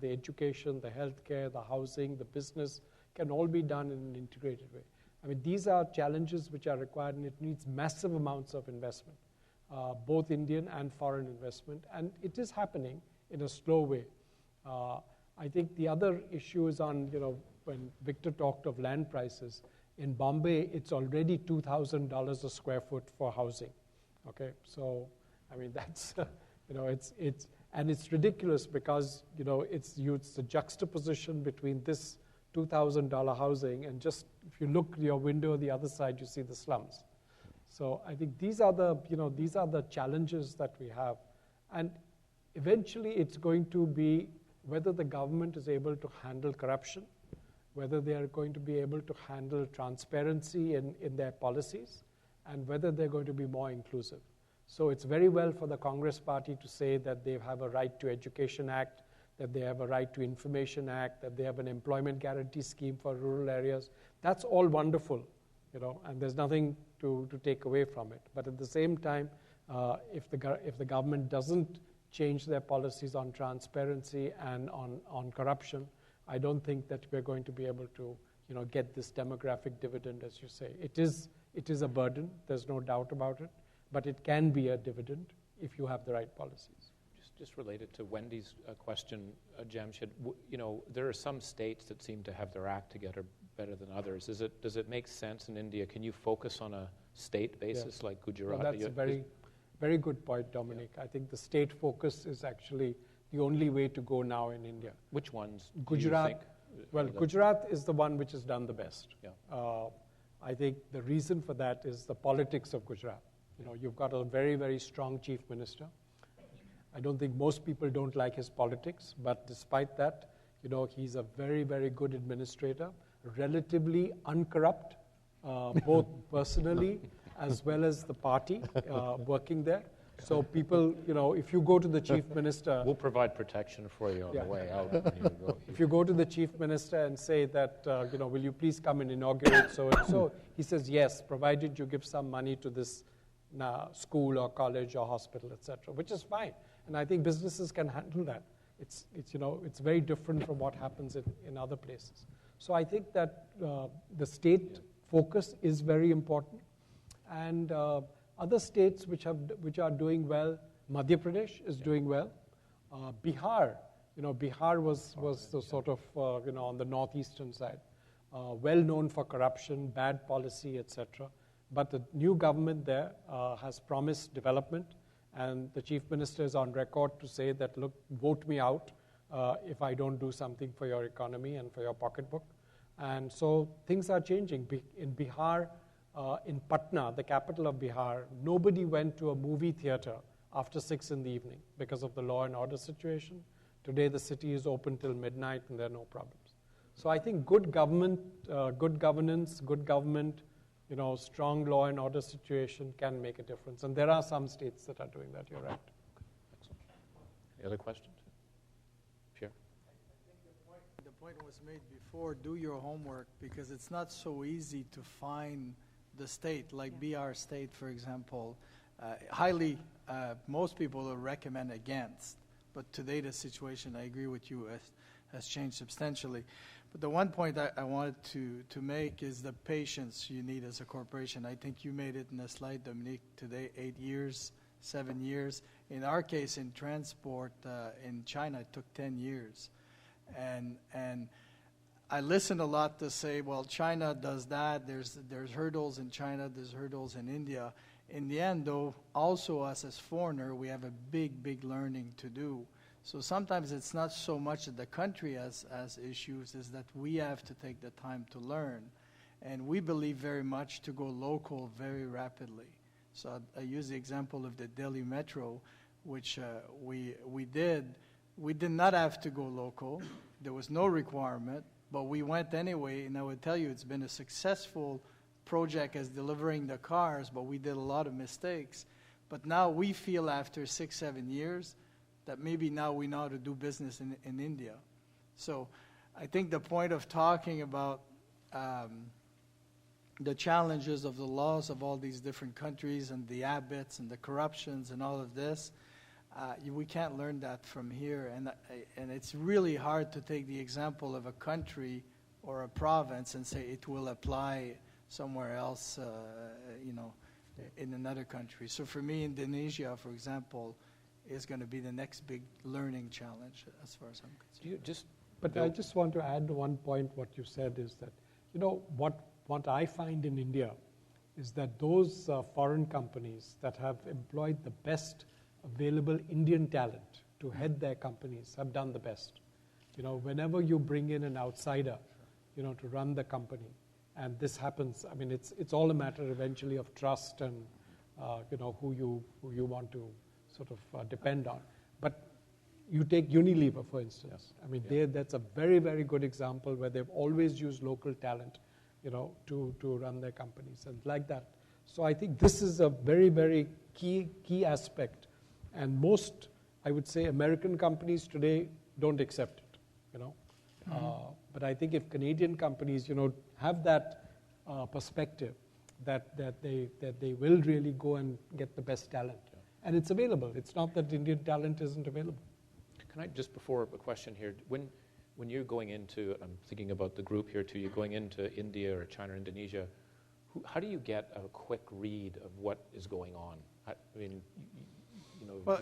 the education, the healthcare, the housing, the business can all be done in an integrated way. I mean, these are challenges which are required, and it needs massive amounts of investment, both Indian and foreign investment, and it is happening in a slow way. I think the other issue is on, when Victor talked of land prices, in Bombay, it's already $2,000 a square foot for housing. Okay, so I mean that's it's ridiculous because it's the juxtaposition between this $2,000 housing and just if you look your window the other side you see the slums. So I think these are the challenges that we have, and eventually it's going to be whether the government is able to handle corruption, whether they are going to be able to handle transparency in their policies, and whether they're going to be more inclusive. So it's very well for the Congress Party to say that they have a Right to Education Act, that they have a Right to Information Act, that they have an employment guarantee scheme for rural areas. That's all wonderful, and there's nothing to take away from it. But at the same time, if the government doesn't change their policies on transparency and on corruption, I don't think that we're going to be able to get this demographic dividend, as you say. It is a burden, there's no doubt about it, but it can be a dividend if you have the right policies. Just related to Wendy's question, Jamshyd, there are some states that seem to have their act together better than others. Does it make sense in India? Can you focus on a state basis like Gujarat? Well, that's a very, very good point, Dominic. Yeah. I think the state focus is actually the only way to go now in India. Which ones? Gujarat. Well, Gujarat is the one which has done the best. Yeah. I think the reason for that is the politics of Gujarat. You've got a very, very strong chief minister. I don't think most people don't like his politics, but despite that, he's a very, very good administrator, relatively uncorrupt, both personally as well as the party working there. So people, if you go to the chief minister... We'll provide protection for you on the way out. If you go to the chief minister and say that, will you please come and inaugurate so and so, he says yes, provided you give some money to this school or college or hospital, etc., which is fine. And I think businesses can handle that. It's very different from what happens in other places. So I think that the state focus is very important. And other states which are doing well, Madhya Pradesh is doing well. Bihar, Bihar was the sort of, on the northeastern side, well known for corruption, bad policy, etc. But the new government there has promised development. And the chief minister is on record to say that, look, vote me out if I don't do something for your economy and for your pocketbook. And so things are changing. In Bihar, in Patna, the capital of Bihar, nobody went to a movie theater after 6 in the evening because of the law and order situation. Today, the city is open till midnight and there are no problems. So I think good government, good governance, good government, strong law and order situation can make a difference. And there are some states that are doing that, you're right. Excellent. Any other questions? Sure. I think the point was made before, do your homework, because it's not so easy to find the state, like BR state, for example. Most people will recommend against. But today the situation, I agree with you, has changed substantially. But the one point I wanted to make is the patience you need as a corporation. I think you made it in the slide, Dominic, today, 8 years, 7 years. In our case, in transport, in China, it took 10 years. And I listen a lot to say, well, China does that. There's hurdles in China. There's hurdles in India. In the end, though, also us as foreigner, we have a big, big learning to do. So sometimes it's not so much that the country has issues, is that we have to take the time to learn. And we believe very much to go local very rapidly. So I use the example of the Delhi Metro, which we did. We did not have to go local. There was no requirement, but we went anyway. And I would tell you, it's been a successful project as delivering the cars, but we did a lot of mistakes. But now we feel after 6, 7 years that maybe now we know how to do business in India. So I think the point of talking about the challenges of the laws of all these different countries and the habits and the corruptions and all of this, we can't learn that from here. And it's really hard to take the example of a country or a province and say it will apply somewhere else, in another country. So for me, Indonesia, for example, is going to be the next big learning challenge as far as I'm concerned. But I just want to add one point. What you said is that, what I find in India is that those foreign companies that have employed the best available Indian talent to head their companies have done the best. Whenever you bring in an outsider, to run the company, and this happens, I mean, it's all a matter eventually of trust and, who you want to sort of depend on. But you take Unilever, for instance. I mean, that's a very, very good example where they've always used local talent, to run their companies and like that. So I think this is a very, very key aspect. And most, I would say, American companies today don't accept it, you know. But I think if Canadian companies, you know, have that perspective that they will really go and get the best talent. And it's available. It's not that Indian talent isn't available. Can I, just before a question here, when you're going into, I'm thinking about the group here too, you're going into India or China or Indonesia, how do you get a quick read of what is going on? I mean, you know, well,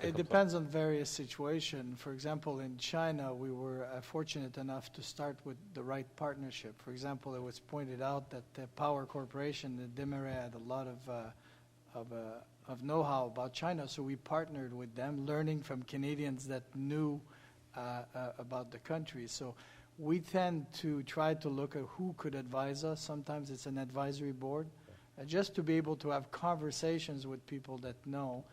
it depends on various situations. For example, in China, we were fortunate enough to start with the right partnership. For example, it was pointed out that the Power Corporation, the Demare, had a lot of know-how about China, so we partnered with them, learning from Canadians that knew about the country. So we tend to try to look at who could advise us. Sometimes it's an advisory board, just to be able to have conversations with people that know.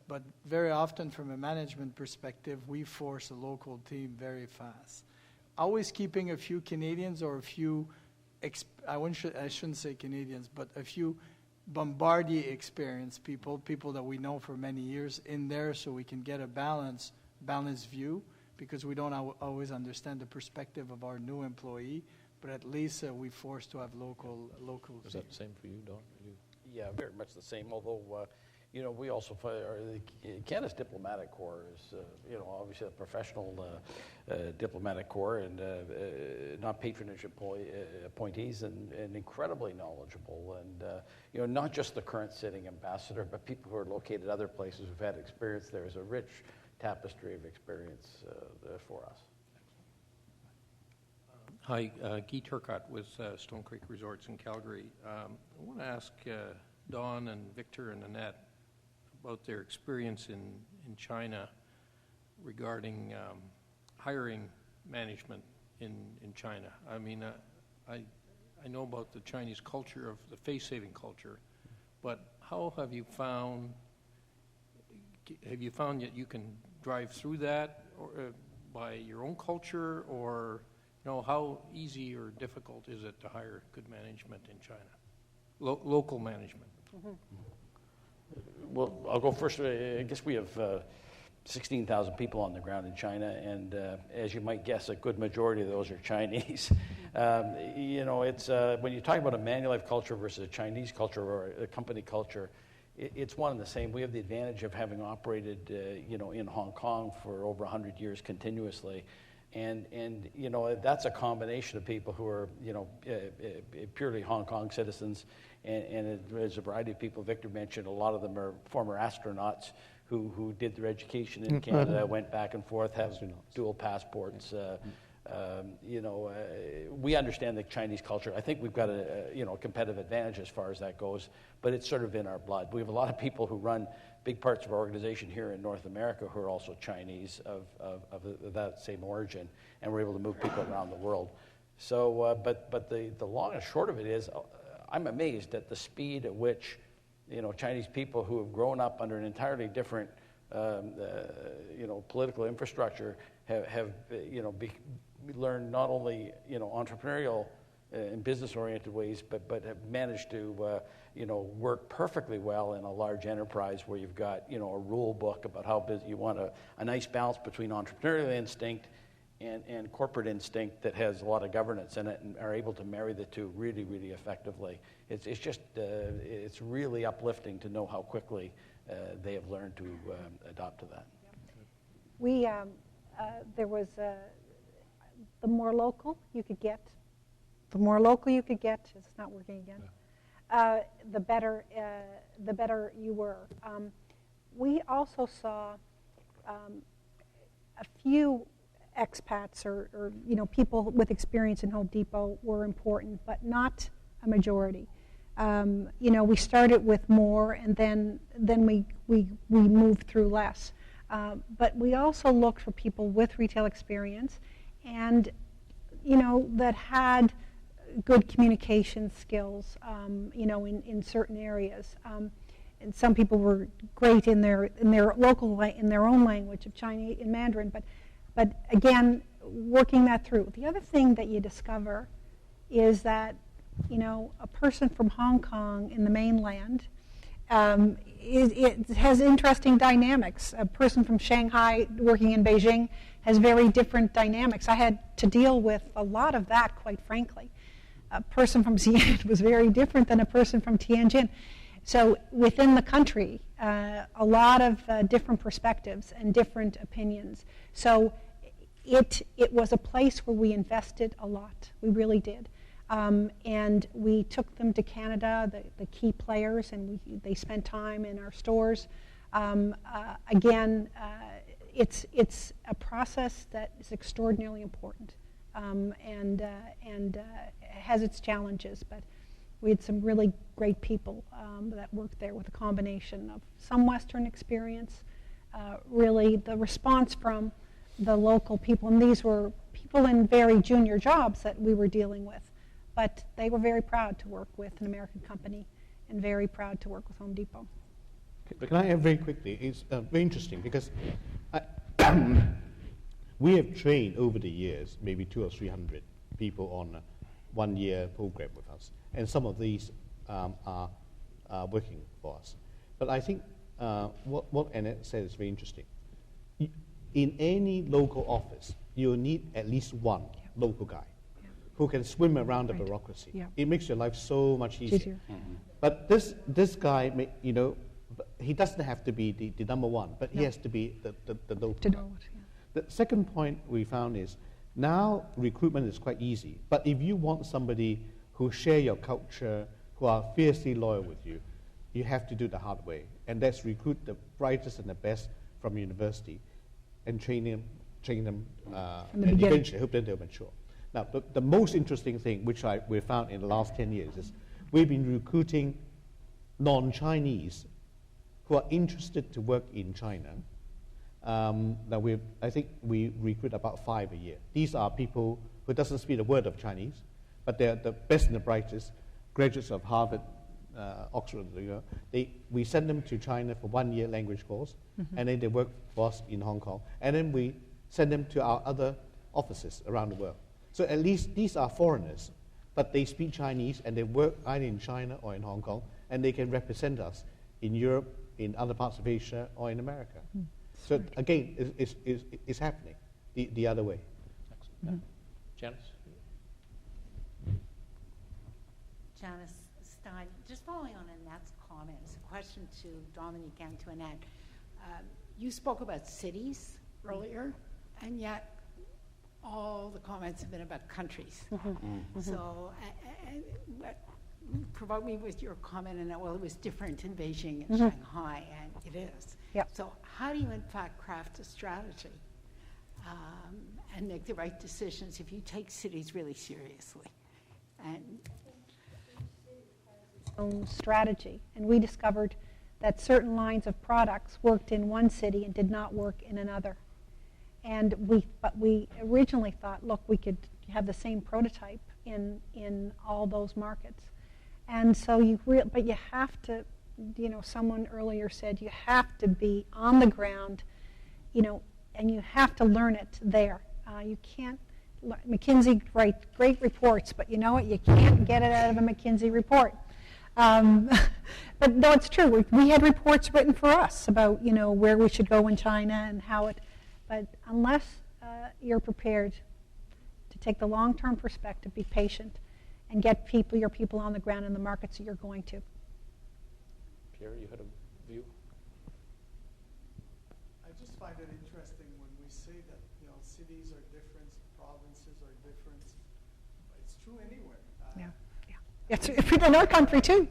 But very often, from a management perspective, we force a local team very fast. Always keeping a few Canadians or a few, I shouldn't say Canadians, but a few Bombardier experienced people that we know for many years in there, so we can get a balanced view, because we don't always understand the perspective of our new employee, but at least we force to have local. Is that the same for you, Don? Yeah, very much the same, although you know, we also, Canada's diplomatic corps is, you know, obviously a professional diplomatic corps, and not patronage appointees, and incredibly knowledgeable, and you know, not just the current sitting ambassador, but people who are located other places who've had experience there. Is a rich tapestry of experience for us. Hi, Guy Turcotte with Stone Creek Resorts in Calgary. I want to ask Don and Victor and Annette about their experience in China regarding hiring management in China. I mean, I know about the Chinese culture, of the face-saving culture, but how have you found that you can drive through that by your own culture, or you know, how easy or difficult is it to hire good management in China, local management? Mm-hmm. Well, I'll go first. I guess we have 16,000 people on the ground in China, and as you might guess, a good majority of those are Chinese. You know, it's when you talk about a Manulife culture versus a Chinese culture or a company culture, it's one and the same. We have the advantage of having operated, you know, in Hong Kong for over 100 years continuously. And you know, that's a combination of people who are, you know, purely Hong Kong citizens, and there's a variety of people. Victor mentioned a lot of them are former astronauts who did their education in Canada, went back and forth, have dual passports. You know, we understand the Chinese culture. I think we've got a you know, competitive advantage as far as that goes, but it's sort of in our blood. We have a lot of people who run big parts of our organization here in North America who are also Chinese of that same origin, and we're able to move people around the world. So, but the long and short of it is, I'm amazed at the speed at which, you know, Chinese people who have grown up under an entirely different, you know, political infrastructure have you know, learned not only, you know, entrepreneurial and business-oriented ways, but have managed to, you know, work perfectly well in a large enterprise where you've got, you know, a rule book about how busy you want a nice balance between entrepreneurial instinct and corporate instinct that has a lot of governance in it, and are able to marry the two really, really effectively. It's just, it's really uplifting to know how quickly they have learned to adopt to that. We, there was, the more local you could get, it's not working again, the better you were. We also saw a few expats or you know, people with experience in Home Depot were important, but not a majority. You know, we started with more, and then we moved through less. But we also looked for people with retail experience, and you know, that had good communication skills, you know, in certain areas. And some people were great in their local in their own language of Chinese, in Mandarin. But again, working that through. The other thing that you discover is that a person from Hong Kong in the mainland, it has interesting dynamics. A person from Shanghai working in Beijing has very different dynamics. I had to deal with a lot of that, quite frankly. A person from Xi'an was very different than a person from Tianjin. So within the country, a lot of different perspectives and different opinions. So it was a place where we invested a lot. We really did. And we took them to Canada, the key players, and they spent time in our stores. Again, it's a process that is extraordinarily important and has its challenges. But we had some really great people that worked there with a combination of some Western experience, really the response from the local people. And these were people in very junior jobs that we were dealing with. But they were very proud to work with an American company and very proud to work with Home Depot. Can I add very quickly? It's very interesting because we have trained over the years maybe 200 or 300 people on a one-year program with us, and some of these are working for us. But I think what Annette said is very interesting. In any local office, you'll need at least one local guy who can swim around the bureaucracy. Yeah. It makes your life so much easier. Mm-hmm. But this guy, he doesn't have to be the number one, but he has to be the local guy. The second point we found is now recruitment is quite easy, but if you want somebody who share your culture, who are fiercely loyal with you, you have to do the hard way, and that's recruit the brightest and the best from university and train them and eventually help them to mature. Now, the most interesting thing which we found in the last 10 years is we've been recruiting non-Chinese who are interested to work in China. Now I think we recruit about 5 a year. These are people who doesn't speak a word of Chinese, but they're the best and the brightest, graduates of Harvard, Oxford. We send them to China for 1 year language course, and then they work for us in Hong Kong. And then we send them to our other offices around the world. So at least these are foreigners, but they speak Chinese and they work either in China or in Hong Kong, and they can represent us in Europe, in other parts of Asia, or in America. So again, it's happening the other way. Excellent. Janice? Janice Stein, just following on Annette's comments, a question to Dominic and to Annette. You spoke about cities earlier, and yet all the comments have been about countries. So provoked me with your comment, and well, it was different in Beijing and Shanghai, and it is. Yep. So how do you, in fact, craft a strategy and make the right decisions if you take cities really seriously? And own strategy, and we discovered that certain lines of products worked in one city and did not work in another. And we originally thought, look, we could have the same prototype in all those markets. And so but you have to, someone earlier said you have to be on the ground, and you have to learn it there. You can't. McKinsey writes great reports, but you know what? You can't get it out of a McKinsey report. But no, it's true. We had reports written for us about where we should go in China and how it. But unless you're prepared to take the long-term perspective, be patient, and get your people on the ground in the markets that you're going to. Pierre, you had a view? I just find it interesting when we say that cities are different, provinces are different. It's true anywhere. It's in our country too.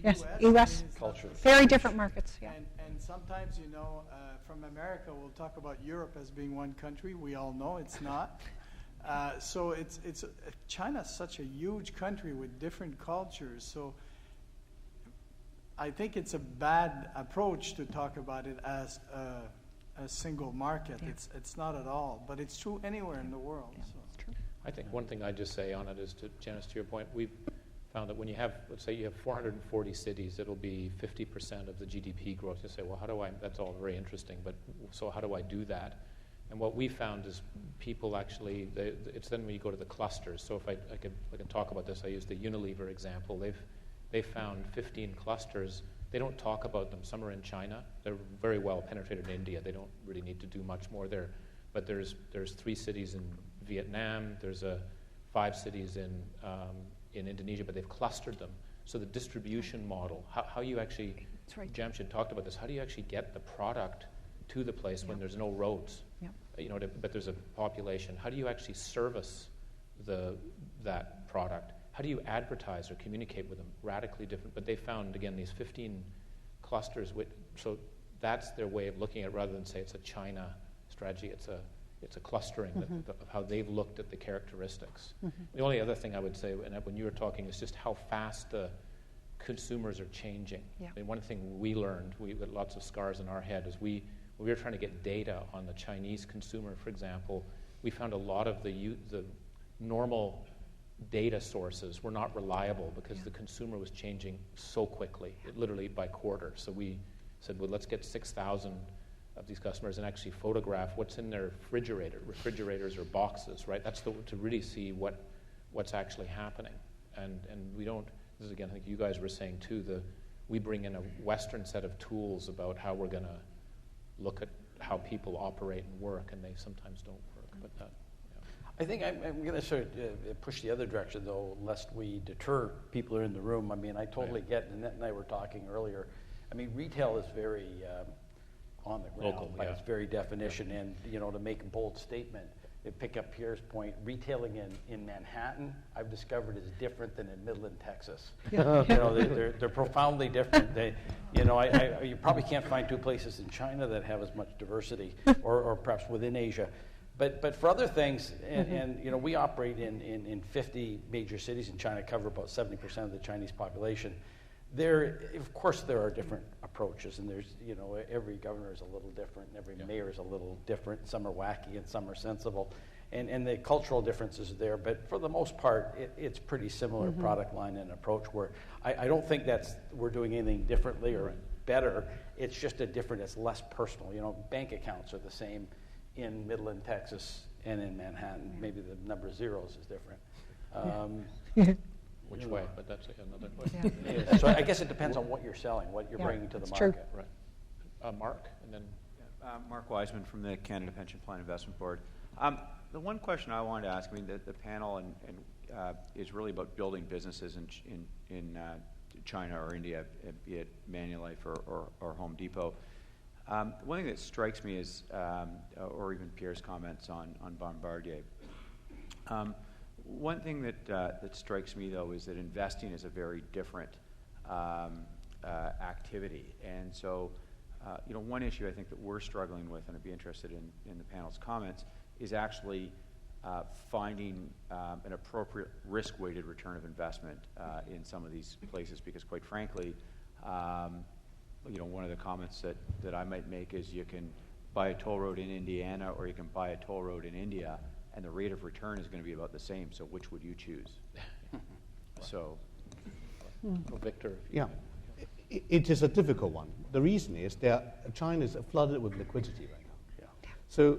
Yes, U.S. Culture. Very different markets. Yeah. And sometimes, from America, we'll talk about Europe as being one country. We all know it's not. So China's such a huge country with different cultures. So I think it's a bad approach to talk about it as a single market. Yeah. It's not at all. But it's true anywhere in the world. Yeah, so. It's true. I think one thing I'd just say on it is, Janice, to your point, we've found that when you have, let's say you have 440 cities, it'll be 50% of the GDP growth. You say, well, that's all very interesting, but so how do I do that? And what we found is people actually, it's then when you go to the clusters. So if I can talk about this, I use the Unilever example. They've found 15 clusters. They don't talk about them. Some are in China. They're very well penetrated in India. They don't really need to do much more there. But there's 3 cities in Vietnam. There's 5 cities in Indonesia, but they've clustered them. So the distribution model, how you actually, Jamshyd talked about this, how do you actually get the product to the place when there's no roads? But there's a population. How do you actually service that product? How do you advertise or communicate with them? Radically different. But they found, again, these 15 clusters. So that's their way of looking at it, rather than say it's a China strategy. It's a clustering of how they've looked at the characteristics. The only other thing I would say, and when you were talking, is just how fast the consumers are changing. I mean, one thing we learned, we got lots of scars in our head, is when we were trying to get data on the Chinese consumer, for example, we found a lot of the normal data sources were not reliable because the consumer was changing so quickly, literally by quarter. So we said, well, let's get 6,000 of these customers and actually photograph what's in their refrigerators or boxes, right? That's to really see what's actually happening. And we don't, this is again, I think you guys were saying too, we bring in a Western set of tools about how we're going to look at how people operate and work, and they sometimes don't work. But that, I think I'm going to sort of push the other direction, though, lest we deter people who are in the room. I mean, I totally get, Annette and I were talking earlier, I mean, retail is very on the ground local, by its very definition, and, to make a bold statement, to pick up Pierre's point, retailing in Manhattan, I've discovered, is different than in Midland, Texas. They're profoundly different. You probably can't find 2 places in China that have as much diversity, or perhaps within Asia. But for other things, and we operate in 50 major cities in China, cover about 70% of the Chinese population. Of course, there are different approaches, and there's, every governor is a little different, and every mayor is a little different. Some are wacky and some are sensible, and the cultural differences are there. But for the most part, it's pretty similar product line and approach. Where I don't think we're doing anything differently or better. It's just it's less personal. Bank accounts are the same in Midland, Texas, and in Manhattan. Maybe the number of zeros is different. Which way? But that's another question. Yeah. So I guess it depends on what you're selling, what you're bringing to the market. True. Right. Mark, and then Mark Wiseman from the Canada Pension Plan Investment Board. The one question I wanted to ask, I mean, the panel is really about building businesses in China or India, be it Manulife or Home Depot. One thing that strikes me is, or even Pierre's comments on Bombardier. One thing that strikes me, though, is that investing is a very different activity. And so, one issue I think that we're struggling with, and I'd be interested in the panel's comments, is actually finding an appropriate risk-weighted return of investment in some of these places, because quite frankly, one of the comments that I might make is you can buy a toll road in Indiana or you can buy a toll road in India, and the rate of return is going to be about the same. So which would you choose? So, Victor. Yeah, it is a difficult one. The reason is that China is flooded with liquidity right now. Yeah. So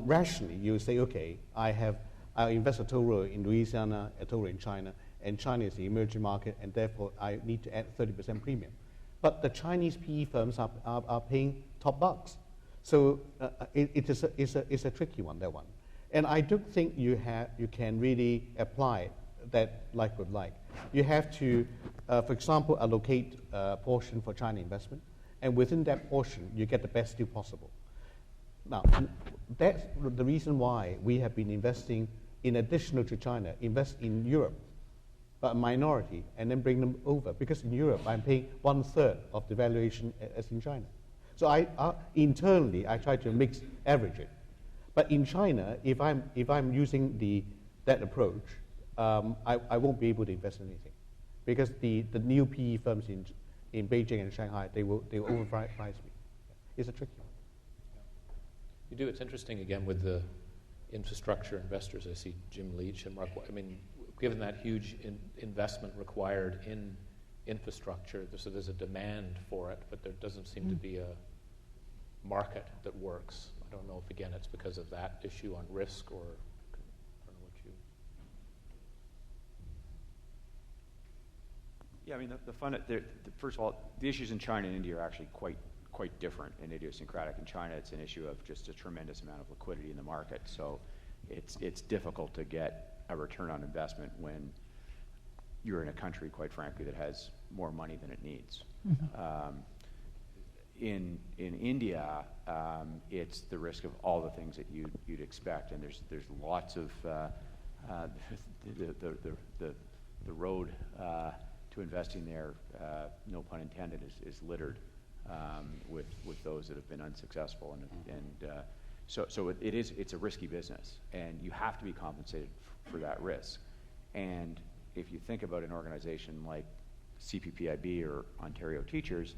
rationally, you say, okay, I invest a toll road in Louisiana, a toll road in China, and China is the emerging market, and therefore I need to add 30% premium. But the Chinese PE firms are paying top bucks. So it's a tricky one, that one. And I don't think you can really apply that like with like. You have to, for example, allocate a portion for China investment, and within that portion, you get the best deal possible. Now, that's the reason why we have been investing, in addition to China, invest in Europe, but a minority, and then bring them over. Because in Europe, I'm paying 1/3 of the valuation as in China. So internally, I try to average it. But in China, if I'm using that approach, I won't be able to invest in anything, because the new PE firms in Beijing and Shanghai, they will overprice me. It's a tricky one. You do. It's interesting again with the infrastructure investors. I see Jim Leach and Mark. I mean, given that huge investment required in infrastructure, so there's a demand for it, but there doesn't seem to be a market that works. I don't know if, again, it's because of that issue on risk or I don't know what you... Yeah, I mean, first of all, the issues in China and India are actually quite different and idiosyncratic. In China, it's an issue of just a tremendous amount of liquidity in the market. So it's difficult to get a return on investment when you're in a country, quite frankly, that has more money than it needs. Mm-hmm. In India, it's the risk of all the things that you'd expect, and there's lots of the road to investing there, no pun intended, is littered with those that have been unsuccessful, so it's a risky business, and you have to be compensated for that risk. And if you think about an organization like CPPIB or Ontario Teachers,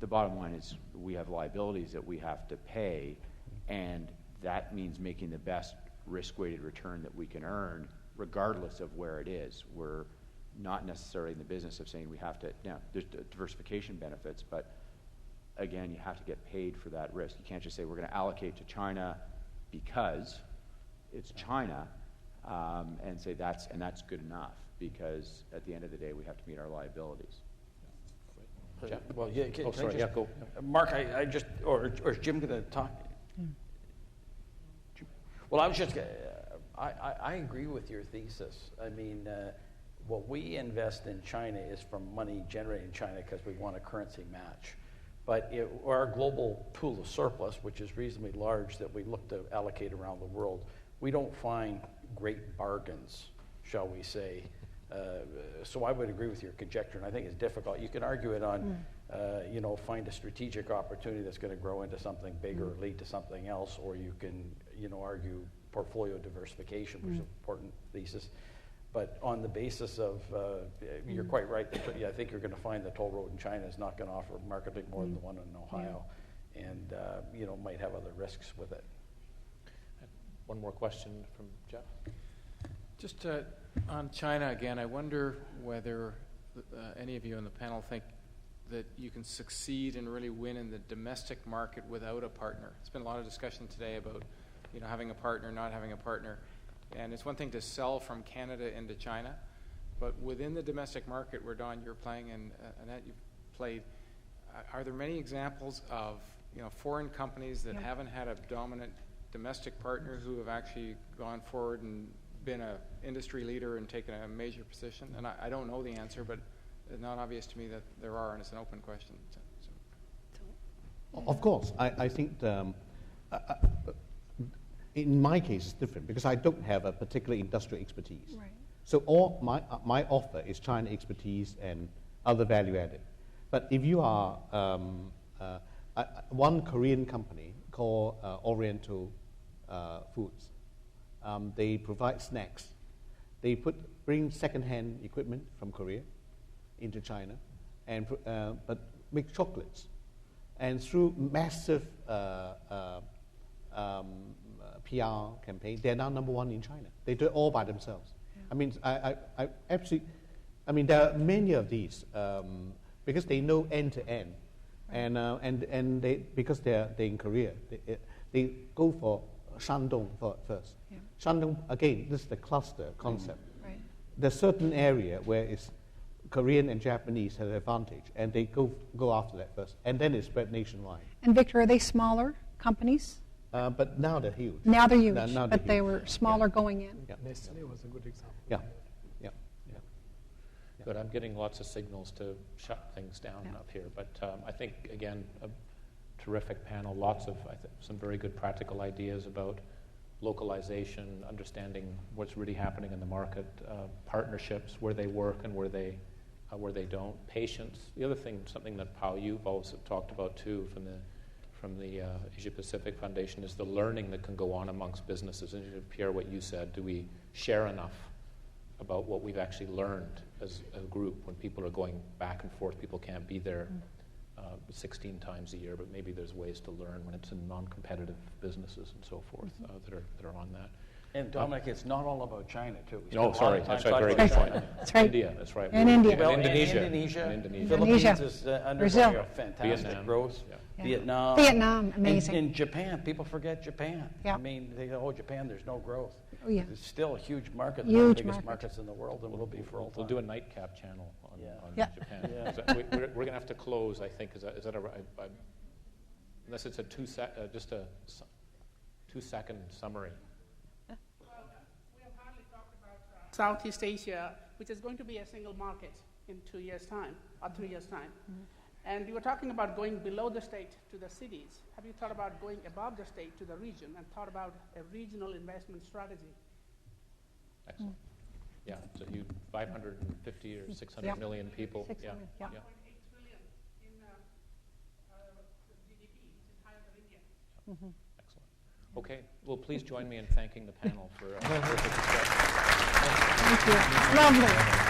the bottom line is we have liabilities that we have to pay, and that means making the best risk-weighted return that we can earn, regardless of where it is. We're not necessarily in the business of saying we have to. Now, there's diversification benefits, but again, you have to get paid for that risk. You can't just say we're going to allocate to China because it's China, and say that's good enough, because at the end of the day, we have to meet our liabilities. Well, yeah. Go. Mark, I just, or is Jim going to talk? Well, I was just, I agree with your thesis. I mean, what we invest in China is from money generated in China because we want a currency match. But our global pool of surplus, which is reasonably large that we look to allocate around the world, we don't find great bargains, shall we say. So I would agree with your conjecture, and I think it's difficult. You can argue it on, find a strategic opportunity that's going to grow into something bigger or lead to something else, or you can, argue portfolio diversification, which is an important thesis. But on the basis of, you're quite right, I think you're going to find the toll road in China is not going to offer markedly more than the one in Ohio, and, might have other risks with it. One more question from Jeff. Just on China again, I wonder whether any of you on the panel think that you can succeed and really win in the domestic market without a partner. There's been a lot of discussion today about, having a partner, not having a partner. And it's one thing to sell from Canada into China, but within the domestic market where, Don, you're playing and Annette, you've played, are there many examples of foreign companies that haven't had a dominant domestic partner who have actually gone forward and been an industry leader and taken a major position? And I don't know the answer, but it's not obvious to me that there are, and it's an open question. Of course, I think in my case it's different because I don't have a particular industrial expertise. Right. So all my offer is China expertise and other value added. But if you are one Korean company called Oriental Foods, they provide snacks. They bring second-hand equipment from Korea into China, and but make chocolates. And through massive PR campaign, they're now number one in China. They do it all by themselves. Yeah. I mean, I absolutely. I mean, there are many of these because they know end to end, right. and they because they're in Korea, they go for Shandong first. Yeah. Shandong, again, this is the cluster concept. Right. There's certain area where it's Korean and Japanese have an advantage, and they go after that first, and then it spread nationwide. And Victor, are they smaller companies? But now they're huge. Now they're huge, now but they were smaller going in. Yeah. Nestle was a good example. Yeah. Good. I'm getting lots of signals to shut things down up here, but I think, again, a terrific panel, lots of some very good practical ideas about localization, understanding what's really happening in the market, partnerships, where they work and where they don't, patience. The other thing, something that Pao, you've also talked about too from the Asia Pacific Foundation, is the learning that can go on amongst businesses. And Pierre, what you said, do we share enough about what we've actually learned as a group when people are going back and forth? People can't be there 16 times a year, but maybe there's ways to learn when it's in non-competitive businesses and so forth that are on that. And Dominic, it's not all about China, too. We No, spend a lot sorry, of time that's right, talking very about good point. China. That's right. India, that's right. And India. Well, Indonesia. Indonesia. Indonesia. Philippines is undergoing Brazil. a fantastic Vietnam. growth. Yeah. Yeah. Vietnam. Vietnam, amazing. And Japan, people forget Japan. Yeah. I mean, they go, oh, Japan, there's no growth. Oh, yeah. It's still a huge market, Huge one of the biggest market. markets in the world, and will be for all time. We'll do a nightcap channel on, Yeah. on Yeah. Japan. Yeah. Is that- we're going to have to close, I think. Is that a right? Unless it's a just a 2-second summary. Southeast Asia, which is going to be a single market in 2 years' time or 3 years' time. And you were talking about going below the state to the cities. Have you thought about going above the state to the region and thought about a regional investment strategy? Excellent. Yeah, so 550 or 600 Yeah. million people. 600, yeah. 1.8 trillion in GDP, which is higher than India. Excellent. Okay, well, please join me in thanking the panel for a perfect discussion. Thank you. Lovely.